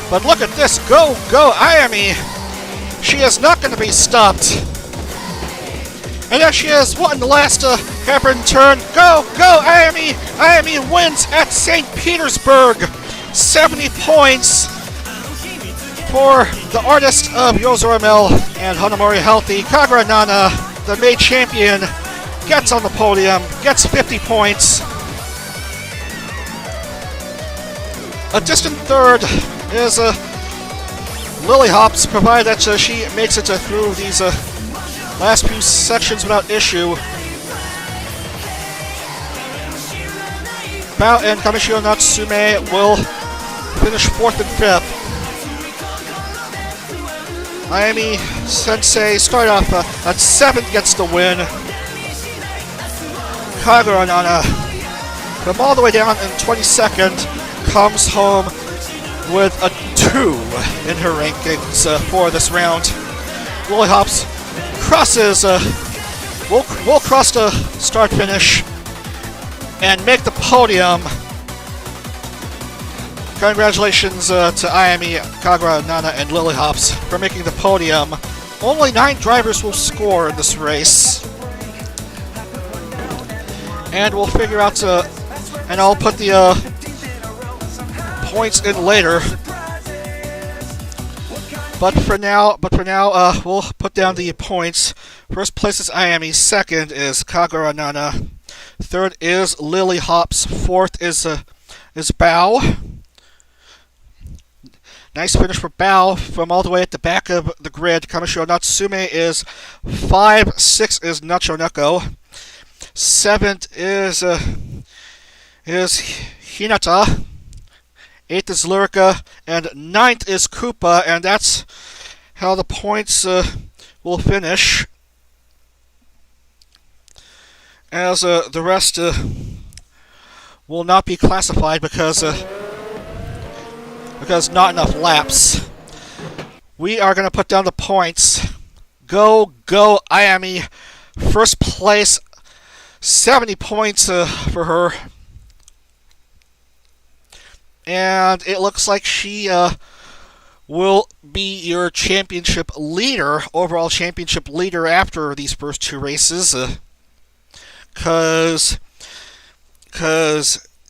But look at this! Go Aoi! She is not going to be stopped. And there she is, one last hairpin turn. Go Aoi! Aoi wins at St. Petersburg. 70 points for the artist of Yozoramel and Hanamori Healthy. Kagura Nana, the maid champion, gets on the podium, gets 50 points. A distant third is Lily Hops, provided that she makes it through these last few sections without issue. Bao and Kamishiro Natsume will finish 4th and 5th. Aoi Sensei start off at 7th, gets the win. Kagura Nana, from all the way down in 22nd, comes home with a 2 in her rankings for this round. Lily Hops crosses, will cross the start finish and make the podium. Congratulations to Aoi, Kagura Nana, and Lily Hops for making the podium. Only 9 drivers will score in this race. And we'll figure out and I'll put the points in later. But for now, we'll put down the points. First place is Aoi, second is Kagura Nana, third is Lily Hops, fourth is Bao. Nice finish for Bao from all the way at the back of the grid. Kamishiro Natsume is 5, 6 is Nacho Neko, 7th is Hinata, 8th is Lyrica, and 9th is Koopa, and that's how the points will finish. As the rest will not be classified because not enough laps. We are going to put down the points. Go Aoi, first place, 70 points for her. And it looks like she will be your championship leader, overall championship leader after these first 2 races. Because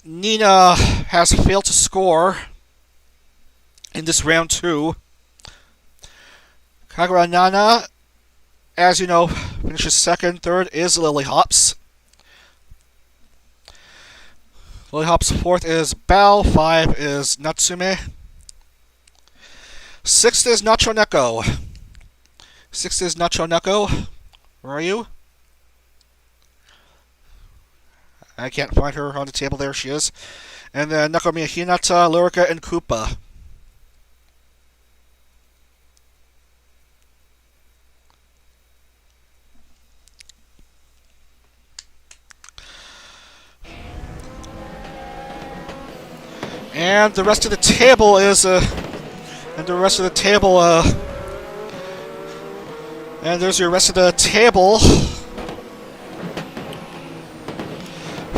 Nina has failed to score in this round 2. Kagura Nana, as you know, finishes 2nd. 3rd is Lily Hops. Lily Hops 4th is Bao. 5 is Natsume. 6th is Nacho Neko. 6th is Nacho Neko. Where are you? I can't find her on the table. There she is. And then Nakomiya Hinata, Lyrica, and Koopa. And the rest of the table is and there's your rest of the table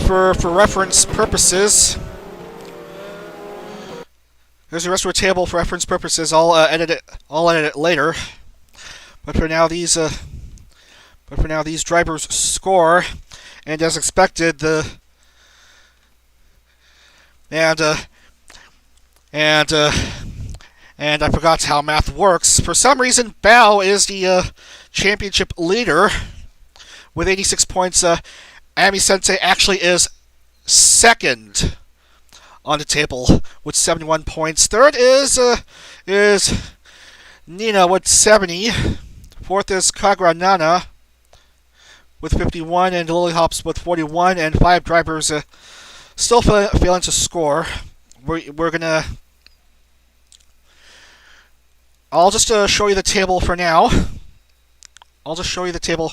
for reference purposes. There's the rest of the table for reference purposes. I'll edit it later. But for now, these drivers score, and as expected, and I forgot how math works. For some reason, Bao is the championship leader with 86 points. Ami Sensei actually is second on the table with 71 points. Third is Nina with 70. Fourth is Kagura Nana with 51, and Lily Hops with 41, and 5 drivers still failing to score. We're gonna. I'll just show you the table for now. I'll just show you the table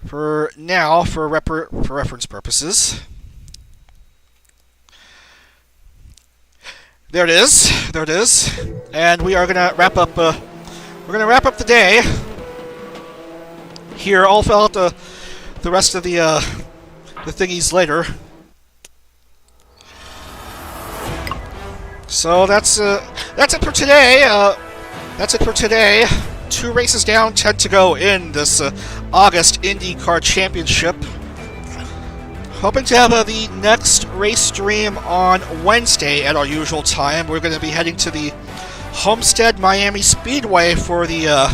for now for reference purposes. There it is. There it is. And we are gonna wrap up. We're gonna wrap up the day here. I'll fill out the rest of the thingies later. So that's it for today. That's it for today. 2 races down, 10 to go in this August IndyCar Championship. Hoping to have the next race stream on Wednesday at our usual time. We're going to be heading to the Homestead Miami Speedway for the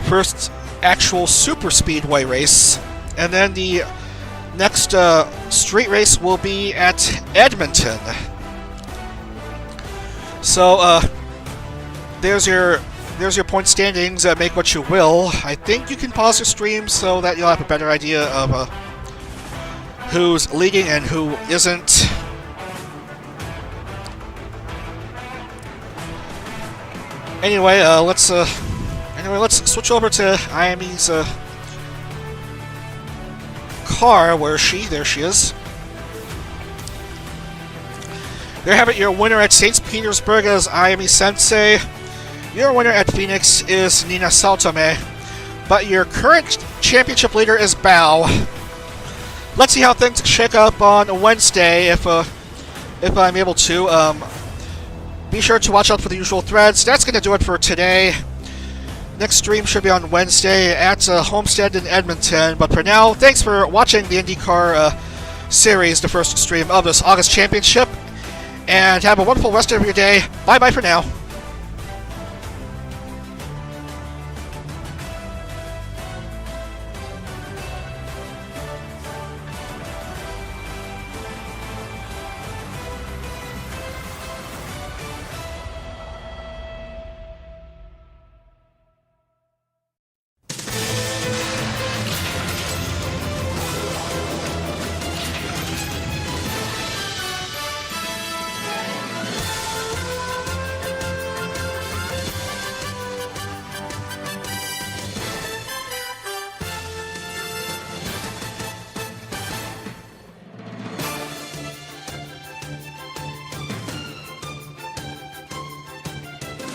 first actual super speedway race, and then the next street race will be at Edmonton. So there's your point standings. Make what you will. I think you can pause your stream so that you'll have a better idea of who's leading and who isn't. Anyway, let's switch over to Ayami's car. Where is she? There she is. There you have it. Your winner at St. Petersburg is Ayami Sensei. Your winner at Phoenix is Nina Saltome. But your current championship leader is Bao. Let's see how things shake up on Wednesday if I'm able to. Be sure to watch out for the usual threads. That's going to do it for today. Next stream should be on Wednesday at Homestead in Edmonton. But for now, thanks for watching the IndyCar series, the first stream of this August Championship. And have a wonderful rest of your day. Bye-bye for now.